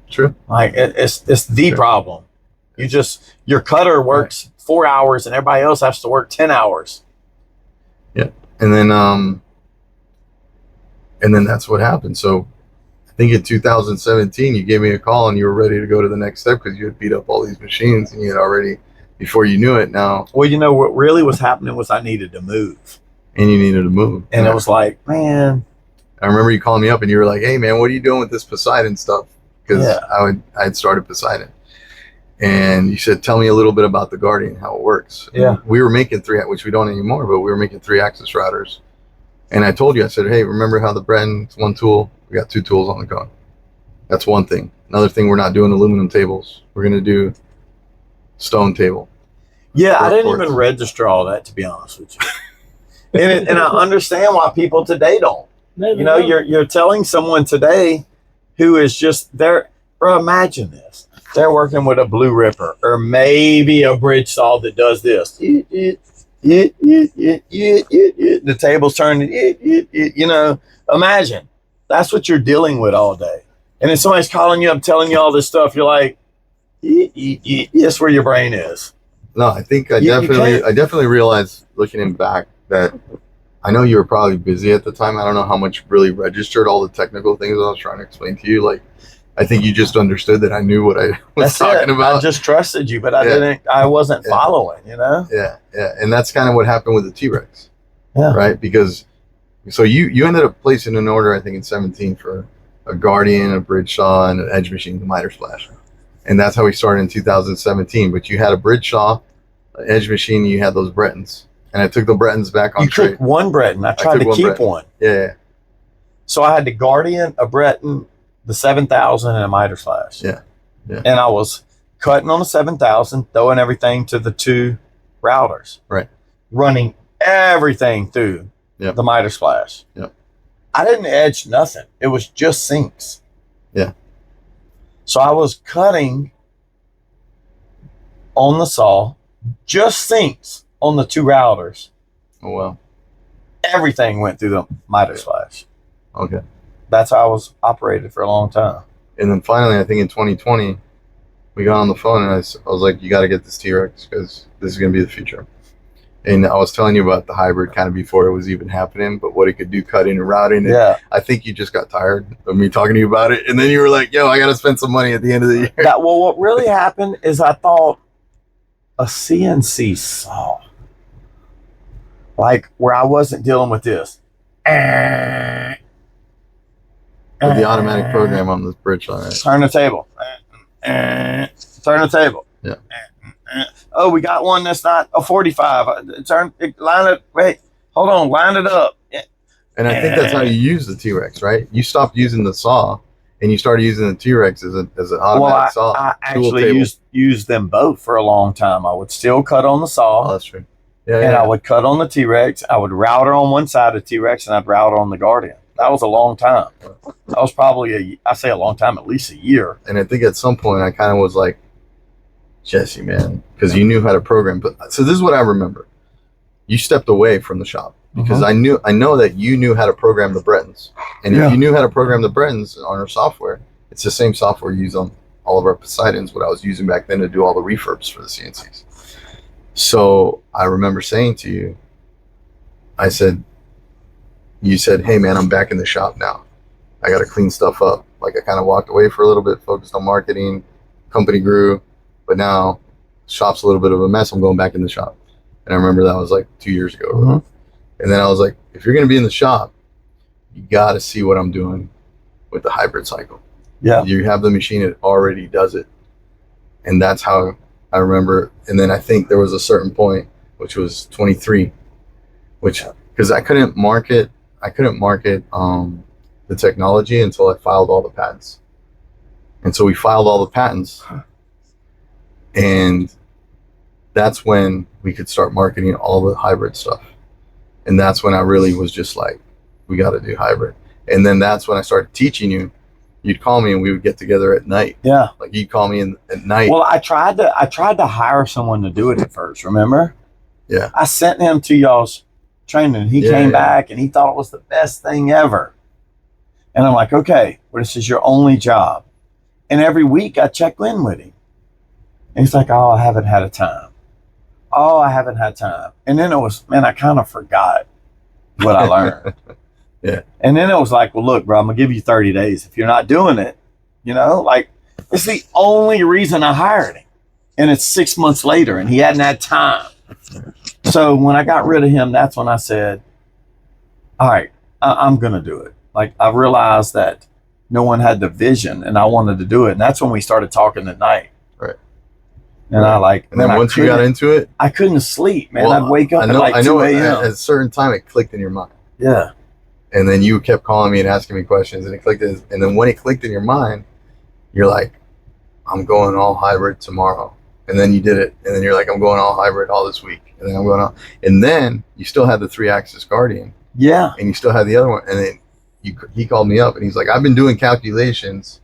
True. Like it's the problem. Your cutter works 4 hours and everybody else has to work 10 hours. Yeah. And then that's what happened. So I think in 2017, you gave me a call and you were ready to go to the next step because you had beat up all these machines and you had already, before you knew it now. Well, what really was happening was I needed to move. And you needed to move. And it was like, man. I remember you calling me up and you were like, hey man, what are you doing with this Poseidon stuff? Because I had started Poseidon. And you said, tell me a little bit about the Guardian, how it works. Yeah. And we were making 3, which we don't anymore, but we were making 3-axis routers. And I told you, I said, hey, remember how the Breton's 1 tool? We got 2 tools on the gun. That's one thing. Another thing, we're not doing aluminum tables. We're going to do stone table. Yeah, I didn't even register all that, to be honest with you. and I understand why people today don't. You're telling someone today who is just there, bro, imagine this. They're working with a Blue Ripper or maybe a bridge saw that does this. The table's turning. Imagine that's what you're dealing with all day. And then somebody's calling you up, telling you all this stuff. You're like, yes, where your brain is. No, I think I definitely realized looking back that I know you were probably busy at the time. I don't know how much really registered all the technical things I was trying to explain to you. Like, I think you just understood that I knew what I was talking about. I just trusted you, but I wasn't following, you know? Yeah. And that's kind of what happened with the T-Rex. Yeah. Right? Because, so you ended up placing an order, I think in 17 for a Guardian, a bridge saw, and an edge machine, the miter splash. And that's how we started in 2017. But you had a bridge saw, an edge machine, and you had those Brettons. And I took the Brettons back on You took one Breton. I tried to keep one. Yeah. So I had the Guardian, a Breton, the 7000, and a miter slash. Yeah. And I was cutting on the 7000, throwing everything to the 2 routers. Right. Running everything through the miter splash. Yep. I didn't edge nothing. It was just sinks. Yeah. So I was cutting on the saw, just sinks on the 2 routers. Oh, wow. Everything went through the miter splash. Okay. That's how I was operated for a long time. And then finally, I think in 2020, we got on the phone and I was like, you got to get this T-Rex because this is going to be the future. And I was telling you about the hybrid kind of before it was even happening, but what it could do cutting and routing. And I think you just got tired of me talking to you about it. And then you were like, yo, I got to spend some money at the end of the year. Well, what really happened is I thought a CNC saw, like where I wasn't dealing with this. With the automatic program on this bridge line. Turn the table. Turn the table. Yeah. Oh, we got one that's not a 45. Line it. Wait, hold on. Line it up. And I think that's how you use the T-Rex, right? You stopped using the saw and you started using the T-Rex as an automatic saw. I actually used them both for a long time. I would still cut on the saw. Oh, that's true. I would cut on the T-Rex. I would router on one side of the T-Rex and I'd router on the Guardian. That was a long time. That was probably a long time, at least a year. And I think at some point I kind of was like, Jessie, man, because you knew how to program. But so this is what I remember. You stepped away from the shop because I know that you knew how to program the Brettons. And if you knew how to program the Brettons on our software, it's the same software you use on all of our Poseidons, what I was using back then to do all the refurbs for the CNCs. So I remember saying to you, you said, hey man, I'm back in the shop now. I got to clean stuff up. Like I kind of walked away for a little bit, focused on marketing, company grew, but now shop's a little bit of a mess. I'm going back in the shop. And I remember that was like 2 years ago. And then I was like, if you're going to be in the shop, you got to see what I'm doing with the hybrid cycle. Yeah. You have the machine, it already does it. And that's how I remember. And then I think there was a certain point, which was 23, because I couldn't market the technology until I filed all the patents. And so we filed all the patents, and that's when we could start marketing all the hybrid stuff. And that's when I really was just like, we got to do hybrid. And then that's when I started teaching you. You'd call me and we would get together at night. Yeah. Like you'd call me at night. Well, I tried to hire someone to do it at first, remember? Yeah. I sent him to y'all's training. He came back and he thought it was the best thing ever. And I'm like, okay, well, this is your only job. And every week I check in with him. And he's like, oh, I haven't had a time. Oh, I haven't had time. And then it was, man, I kind of forgot what I learned. Yeah. And then it was like, well, look, bro, I'm going to give you 30 days. If you're not doing it, like it's the only reason I hired him. And it's 6 months later and he hadn't had time. So when I got rid of him, that's when I said, all right, I'm going to do it. Like I realized that no one had the vision and I wanted to do it. And that's when we started talking at night. Right. And and then once you got into it, I couldn't sleep, man. I'd wake up at like 2 a.m. At a certain time it clicked in your mind. Yeah. And then you kept calling me and asking me questions and it clicked. And then when it clicked in your mind, you're like, I'm going all hybrid tomorrow. And then you did it. And then you're like, I'm going all hybrid all this week. And then I'm going all. And then you still had the 3-axis Guardian. Yeah. And you still had the other one. And then he called me up and he's like, I've been doing calculations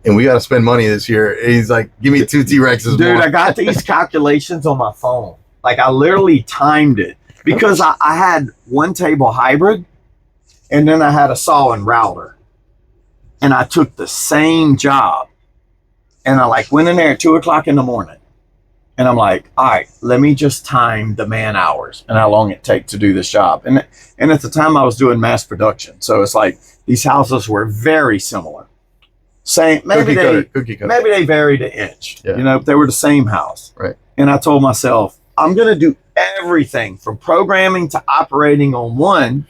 and we got to spend money this year. And he's like, give me 2 T-Rexes. Dude, more. I got these calculations on my phone. Like I literally timed it because I had one table hybrid and then I had a saw and router. and I took the same job, and I like went in there at 2:00 in the morning, and I'm like, all right, let me just time the man hours and how long it takes to do this job. And at the time I was doing mass production, so it's like these houses were very similar. Same, maybe they varied an inch. Yeah. You know, they were the same house. Right. And I told myself, I'm going to do everything from programming to operating on one,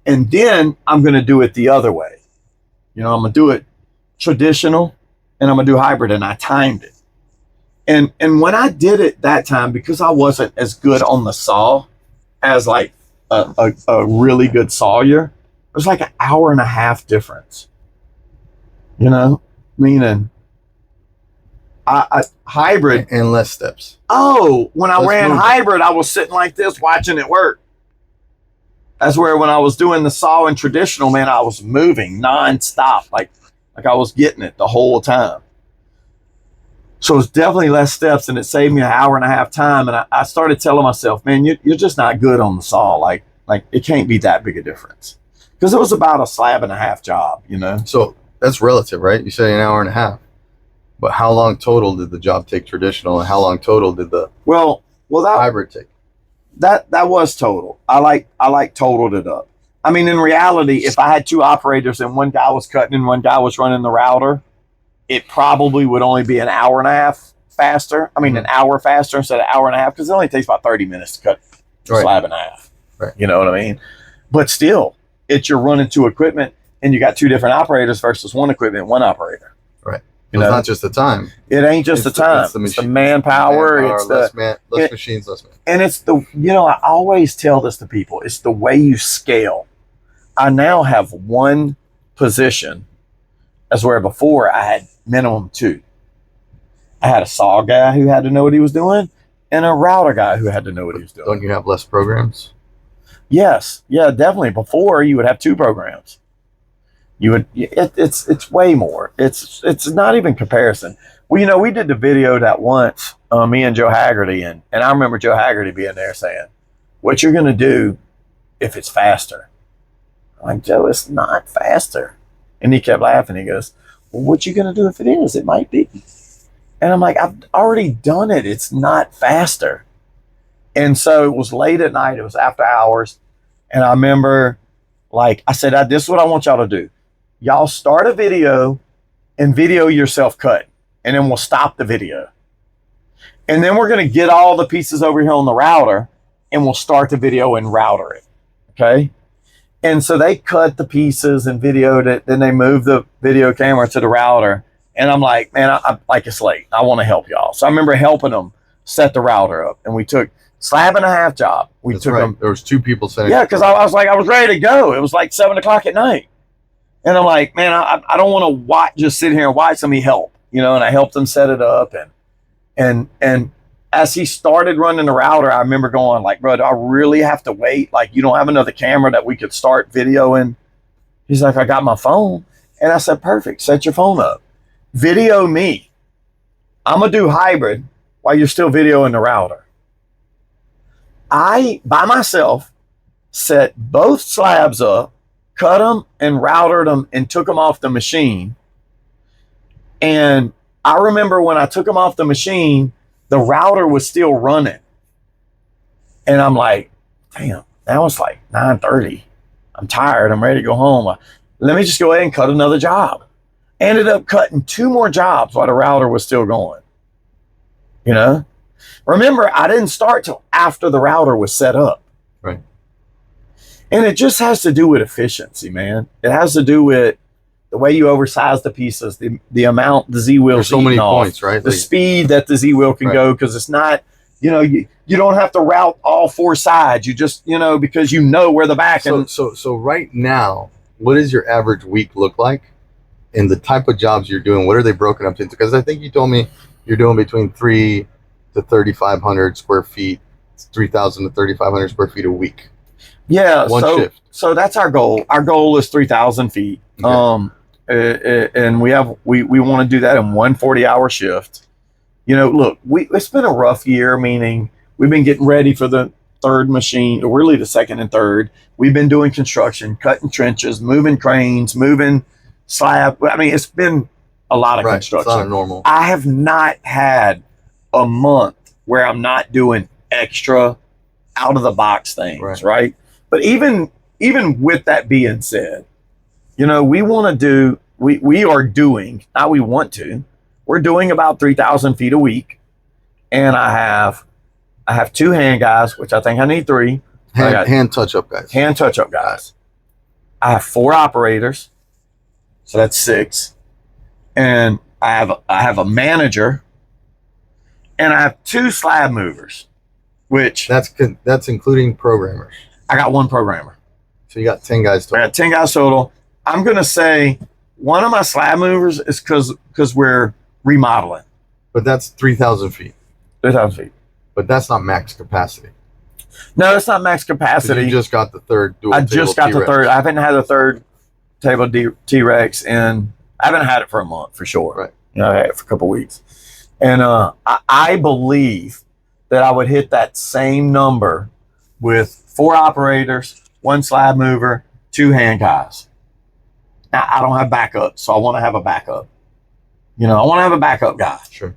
and then I'm going to do it the other way. You know, I'm going to do it traditional, and I'm going to do hybrid, and I timed it. And when I did it that time, because I wasn't as good on the saw as like a really good sawyer, it was like an hour and a half difference. You know, meaning I hybrid and less steps. Oh, when I ran hybrid, I was sitting like this watching it work. That's where when I was doing the saw and traditional, man, I was moving nonstop, like I was getting it the whole time. So it's definitely less steps, and it saved me an hour and a half time. And I started telling myself, man, you're just not good on the saw. Like it can't be that big a difference, because it was about a slab and a half job, you know. So that's relative, right? You say an hour and a half, but how long total did the job take traditional, and how long total did the well that hybrid take? That was total. I like totaled it up. I mean, in reality, if I had two operators and one guy was cutting and one guy was running the router, it probably would only be an hour and a half faster. I mean, an hour faster instead of an hour and a half, because it only takes about 30 minutes to cut a slab and a half. Right. You know what I mean? But still, you're running two equipment, and you got two different operators versus one equipment, one operator. Right. You know? It's not just the time. It ain't just the time. It's the manpower. It's less machines, less man. And it's I always tell this to people. It's the way you scale. I now have one position, as where before I had minimum two. I had a saw guy who had to know what he was doing, and a router guy who had to know what he was doing. Don't you have less programs? Yes. Yeah, definitely. Before, you would have two programs. It's way more. It's not even comparison. Well, we did the video that once, me and Joe Haggerty, and I remember Joe Haggerty being there saying, what you're going to do if it's faster. I'm like, Joe, it's not faster. And he kept laughing. He goes, well, what you going to do if it is? It might be. And I'm like, I've already done it. It's not faster. And so it was late at night. It was after hours. And I remember, like, I said, this is what I want y'all to do. Y'all start a video and video yourself cut. And then we'll stop the video. And then we're going to get all the pieces over here on the router, and we'll start the video and router it. Okay? And so they cut the pieces and videoed it. Then they moved the video camera to the router. And I'm like, man, I like, it's late. I want to help y'all. So I remember helping them set the router up. And we took slab and a half job. That's right. Them. There was two people setting. Yeah, because I was ready to go. It was like 7:00 at night. And I'm like, man, I don't want to just sit here and watch somebody help. And I helped them set it up. And as he started running the router, I remember going like, bro, do I really have to wait? Like, you don't have another camera that we could start videoing? He's like, I got my phone. And I said, perfect. Set your phone up. Video me. I'm going to do hybrid while you're still videoing the router. I, by myself, set both slabs up, cut them and routered them and took them off the machine. And I remember when I took them off the machine, the router was still running. And I'm like, damn, now it's like 9:30. I'm tired. I'm ready to go home. Let me just go ahead and cut another job. Ended up cutting 2 more jobs while the router was still going. Remember, I didn't start till after the router was set up. Right. And it just has to do with efficiency, man. It has to do with the way you oversize the pieces, the amount the Z-wheel. There's so many points, right? The speed that the Z-wheel can go, because it's not, you don't have to route all 4 sides. You just, because where the back and so right now, what does your average week look like? And the type of jobs you're doing, what are they broken up into? Because I think you told me you're doing between 3 to 3,500 square feet, 3,000 to 3,500 square feet a week. Yeah, one shift. So that's our goal. Our goal is 3,000 feet. Okay. And we want to do that in one 40-hour shift. Look, it's been a rough year, meaning we've been getting ready for the third machine, or really the second and third. We've been doing construction, cutting trenches, moving cranes, moving slab. I mean, it's been a lot of construction. It's not normal. I have not had a month where I'm not doing extra out of the box things, right? But even with that being said, you know, we are doing, not we want to, we're doing about 3,000 feet a week. And I have 2 hand guys, which I think I need 3. Hand touch-up guys. Hand touch-up guys. I have 4 operators, so that's 6. And I have a manager, and I have 2 slab movers, which that's including programmers. I got 1 programmer. So you got 10 guys total. I got 10 guys total. I'm gonna say one of my slab movers is because we're remodeling. But that's 3,000 feet. 3,000 feet. But that's not max capacity. No, it's not max capacity. You just got the third dual. I just got T-Rex. the third. I haven't had the third table T-Rex, and I haven't had it for a month for sure. Right. You know, I had it for a couple of weeks. And I believe that I would hit that same number with 4 operators, 1 slab mover, 2 hand guys. Now, I don't have backup, so I want to have a backup. You know, I want to have a backup guy. Sure.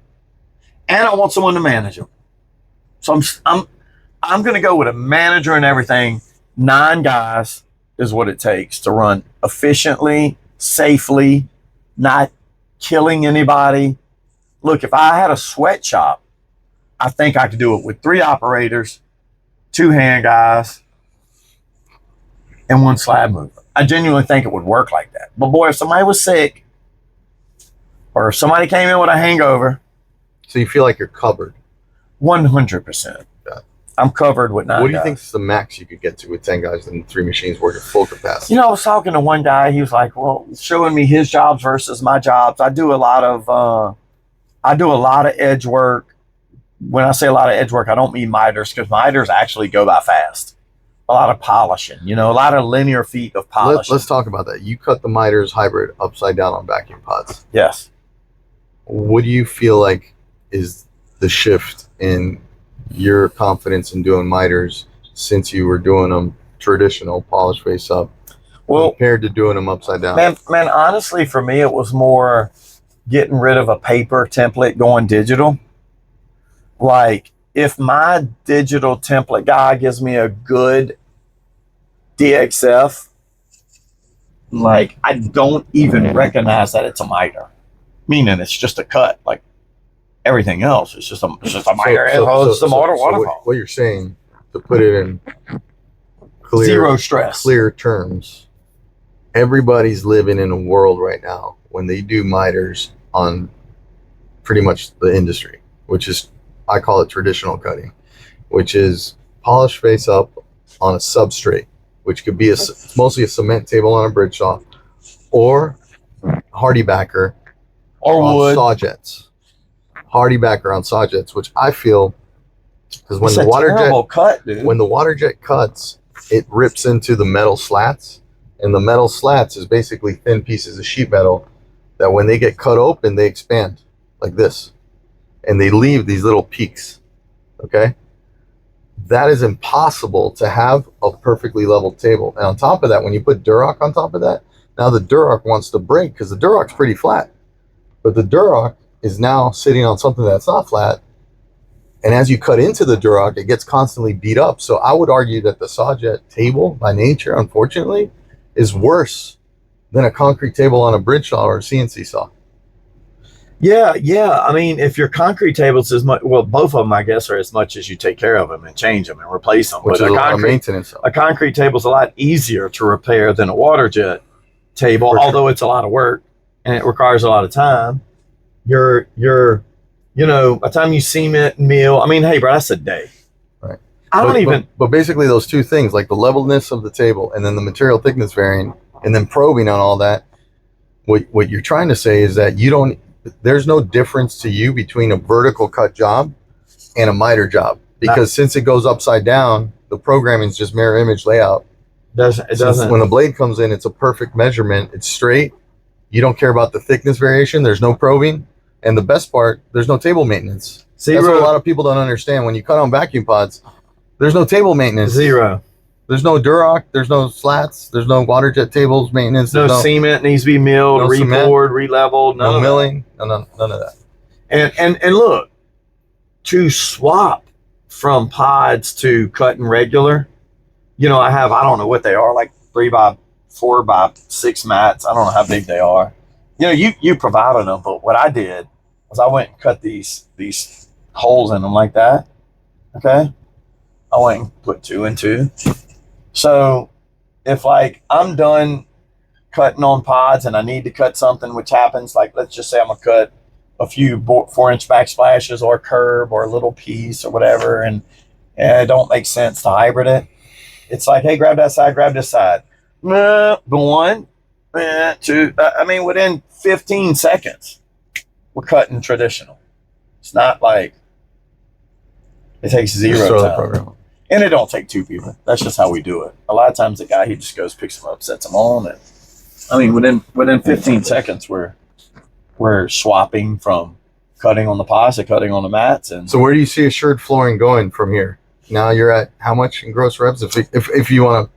And I want someone to manage them. So I'm going to go with a manager and everything. 9 guys is what it takes to run efficiently, safely, not killing anybody. Look, if I had a sweatshop, I think I could do it with 3 operators, 2 hand guys, and 1 slab mover. I genuinely think it would work like that. But boy, if somebody was sick or if somebody came in with a hangover. So you feel like you're covered? 100%. I'm covered with 9 guys. What do you think is the max you could get to with 10 guys and 3 machines working full capacity? You know, I was talking to one guy. He was like, well, showing me his jobs versus my jobs. I do a lot of edge work. When I say a lot of edge work, I don't mean miters, because miters actually go by fast. A lot of polishing, you know, a lot of linear feet of polishing. Let's talk about that. You cut the miters hybrid upside down on vacuum pods. Yes. What do you feel like is the shift in your confidence in doing miters since you were doing them traditional polish face up, compared to doing them upside down? Man, honestly, for me, it was more getting rid of a paper template, going digital. Like, if my digital template guy gives me a good DXF, like, I don't even recognize that it's a miter, meaning it's just a cut. Like everything else, it's just a miter. It's a motor waterfall. What you're saying, to put it in clear, zero stress, clear terms, everybody's living in a world right now when they do miters on pretty much the industry, which is, I call it traditional cutting, which is polish face up on a substrate, which could be mostly a cement table on a bridge saw, or hardy backer or on wood saw jets. Hardy backer on saw jets, which I feel, because when the water jet cuts, it rips into the metal slats, and the metal slats is basically thin pieces of sheet metal that when they get cut open, they expand like this, and they leave these little peaks. Okay, that is impossible to have a perfectly level table. And on top of that, when you put Durock on top of that, now the Durock wants to break, because the Durock's pretty flat, but the Durock is now sitting on something that's not flat, and as you cut into the Durock, it gets constantly beat up. So I would argue that the saw jet table, by nature, unfortunately, is worse than a concrete table on a bridge saw or a CNC saw. Yeah. I mean, if your concrete tables as much, well, both of them, I guess, are as much as you take care of them and change them and replace them. Which is a lot of maintenance. A concrete table is a lot easier to repair than a water jet table, although it's a lot of work and it requires a lot of time. You're, you know, by the time you cement, mill, I mean, hey, bro, that's a day. Right. But basically those two things, like the levelness of the table and then the material thickness varying and then probing on all that, what you're trying to say is that there's no difference to you between a vertical cut job and a miter job, because since it goes upside down, the programming is just mirror image layout. It doesn't. When the blade comes in, it's a perfect measurement. It's straight. You don't care about the thickness variation. There's no probing. And the best part, there's no table maintenance. That's what a lot of people don't understand. When you cut on vacuum pods, there's no table maintenance. Zero. There's no Duroc. There's no slats. There's no water jet tables maintenance. No cement needs to be milled, no cement, re-poured, re-leveled. no milling. None of that. And look, to swap from pods to cutting regular, you know, I don't know what they are, like 3x4x6 mats. I don't know how big they are. You know, you provided them, but what I did was I went and cut these holes in them like that. Okay. I went and put 2 and 2. So if like I'm done cutting on pods and I need to cut something, which happens, like let's just say I'm gonna cut a few 4-inch backsplashes or a curb or a little piece or whatever, and it don't make sense to hybrid it. It's like, hey, grab that side, grab this side. 1, 2. I mean, within 15 seconds, we're cutting traditional. It's not like it takes zero time. Program. And it don't take 2 people. That's just how we do it. A lot of times the guy, he just goes, picks them up, sets them on. And I mean, within 15 seconds, we're swapping from cutting on the pods to cutting on the mats. And so where do you see Assured Flooring going from here? Now you're at how much in gross reps? If you want to,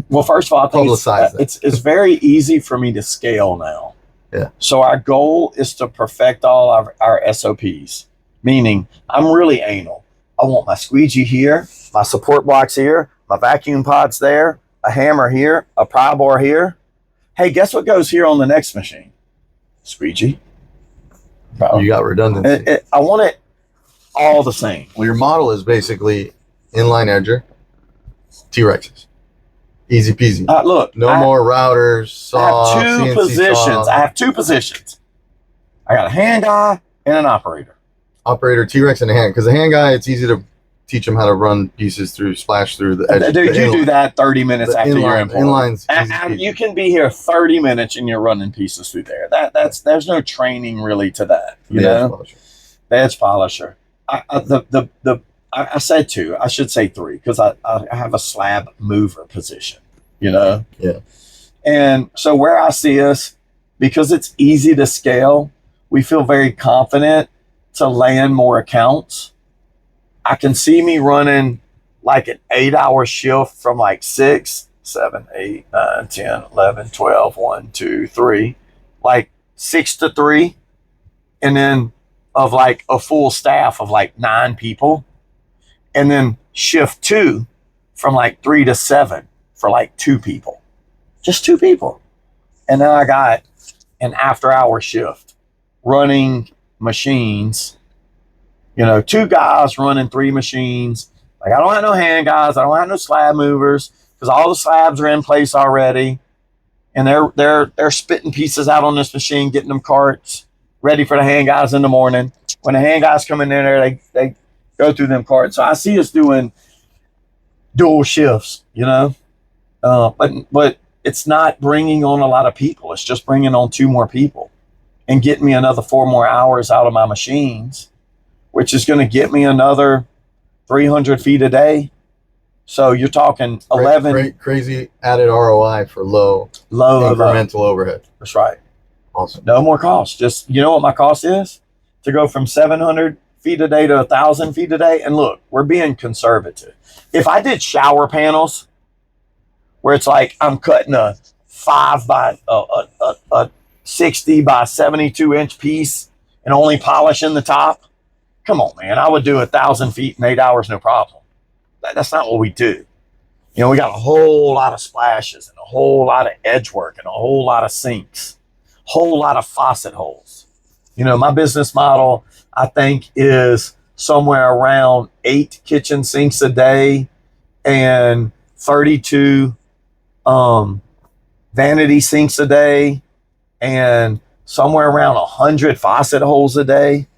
well, first of all, I think publicize it's very easy for me to scale now. Yeah. So our goal is to perfect all our SOPs, meaning I'm really anal. I want my squeegee here, my support blocks here, my vacuum pods there, a hammer here, a pry bar here. Hey, guess what goes here on the next machine? Squeegee. you got redundancy. I want it all the same. Well, your model is basically inline edger, T-Rexes. Easy peasy. Look, no more routers, saw, I have 2 CNC positions. saw. I have 2 positions. I got a hand guy and an operator. Operator, T-Rex, and a hand. Because the hand guy, it's easy to teach them how to run pieces splash through the edge. Dude, you do that 30 minutes after you're employed. Inline's easy peasy. You can be here 30 minutes and you're running pieces through there. There's no training really to that. You know? Edge polisher. I said 2. I should say 3 because I have a slab mover position, you know? Yeah. And so where I see us, because it's easy to scale, we feel very confident to land more accounts. I can see me running like an 8-hour shift from like 6, 7, 8, 9, 10, 11, 12, 1, 2, 3, like 6 to 3. And then of like a full staff of like 9 people. And then shift 2 from like 3 to 7 for like 2 people, just 2 people. And then I got an after hour shift running machines, you know, 2 guys running 3 machines. Like I don't have no hand guys. I don't have no slab movers because all the slabs are in place already. And they're spitting pieces out on this machine, getting them carts ready for the hand guys in the morning. When the hand guys come in there, they go through them carts. So I see us doing dual shifts, you know, but it's not bringing on a lot of people. It's just bringing on 2 more people and getting me another 4 more hours out of my machines, which is going to get me another 300 feet a day. So you're talking 11. Crazy added ROI for low incremental overhead. That's right. Awesome. No more cost. Just, you know what my cost is? To go from 700 feet a day to 1,000 feet a day. And look, we're being conservative. If I did shower panels where it's like I'm cutting a 60 by 72 inch piece and only polishing the top, come on, man, I would do 1,000 feet in 8 hours, no problem. That's not what we do. You know, we got a whole lot of splashes and a whole lot of edge work and a whole lot of sinks, whole lot of faucet holes. You know, my business model, I think, is somewhere around 8 kitchen sinks a day and 32 vanity sinks a day and somewhere around 100 faucet holes a day.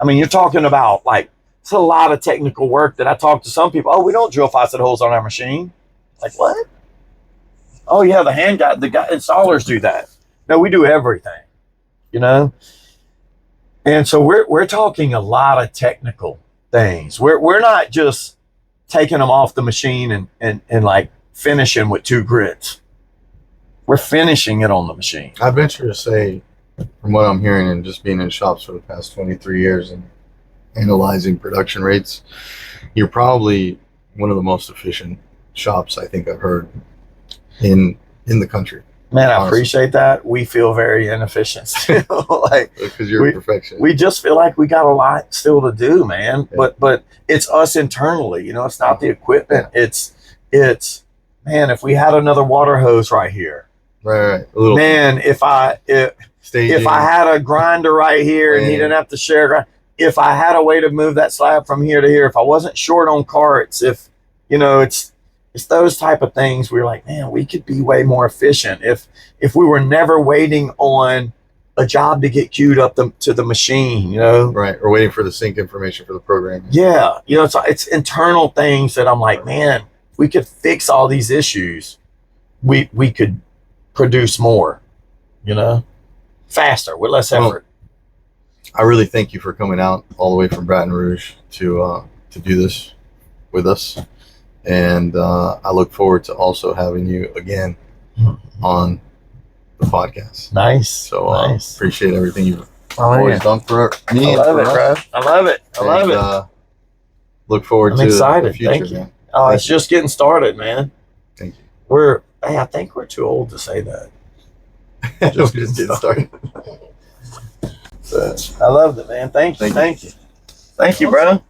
I mean, you're talking about like, it's a lot of technical work that I talk to some people. Oh, we don't drill faucet holes on our machine. Like, what? Oh yeah, the installers do that. No, we do everything, you know? And so we're talking a lot of technical things. We're not just taking them off the machine and like finishing with 2 grits. We're finishing it on the machine. I venture to say, from what I'm hearing and just being in shops for the past 23 years and analyzing production rates, you're probably one of the most efficient shops I think I've heard in the country. Man, I Honestly. appreciate that. We feel very inefficient still. Like, Because you're a perfectionist. we just feel like we got a lot still to do, man. Yeah. But it's us internally, you know, it's not the equipment. It's man, if we had another water hose right here, right. A little man, if I staging. had a grinder right here and he Man. didn't have to share a grinder, if I had a way to move that slab from here to here, if I wasn't short on carts, if, you know, it's those type of things where you're like, man, we could be way more efficient if we were never waiting on a job to get queued up to the machine, you know? Right. Or waiting for the sync information for the program. Yeah. You know, it's internal things that I'm like, man, if we could fix all these issues, we could produce more, you know, faster with less effort. I really thank you for coming out all the way from Baton Rouge to do this with us. And I look forward to also having you again on the podcast. Nice. So nice. appreciate everything you've Oh, always man. done for me. I love and it, for bro. us. I love it. I love it. And, look forward I'm to excited. the future, Thank you. man. Oh, it's just getting started, man. Thank you. I think we're too old to say that. Just getting started. But I loved it, man. Thank you. Thank Thank you, bro.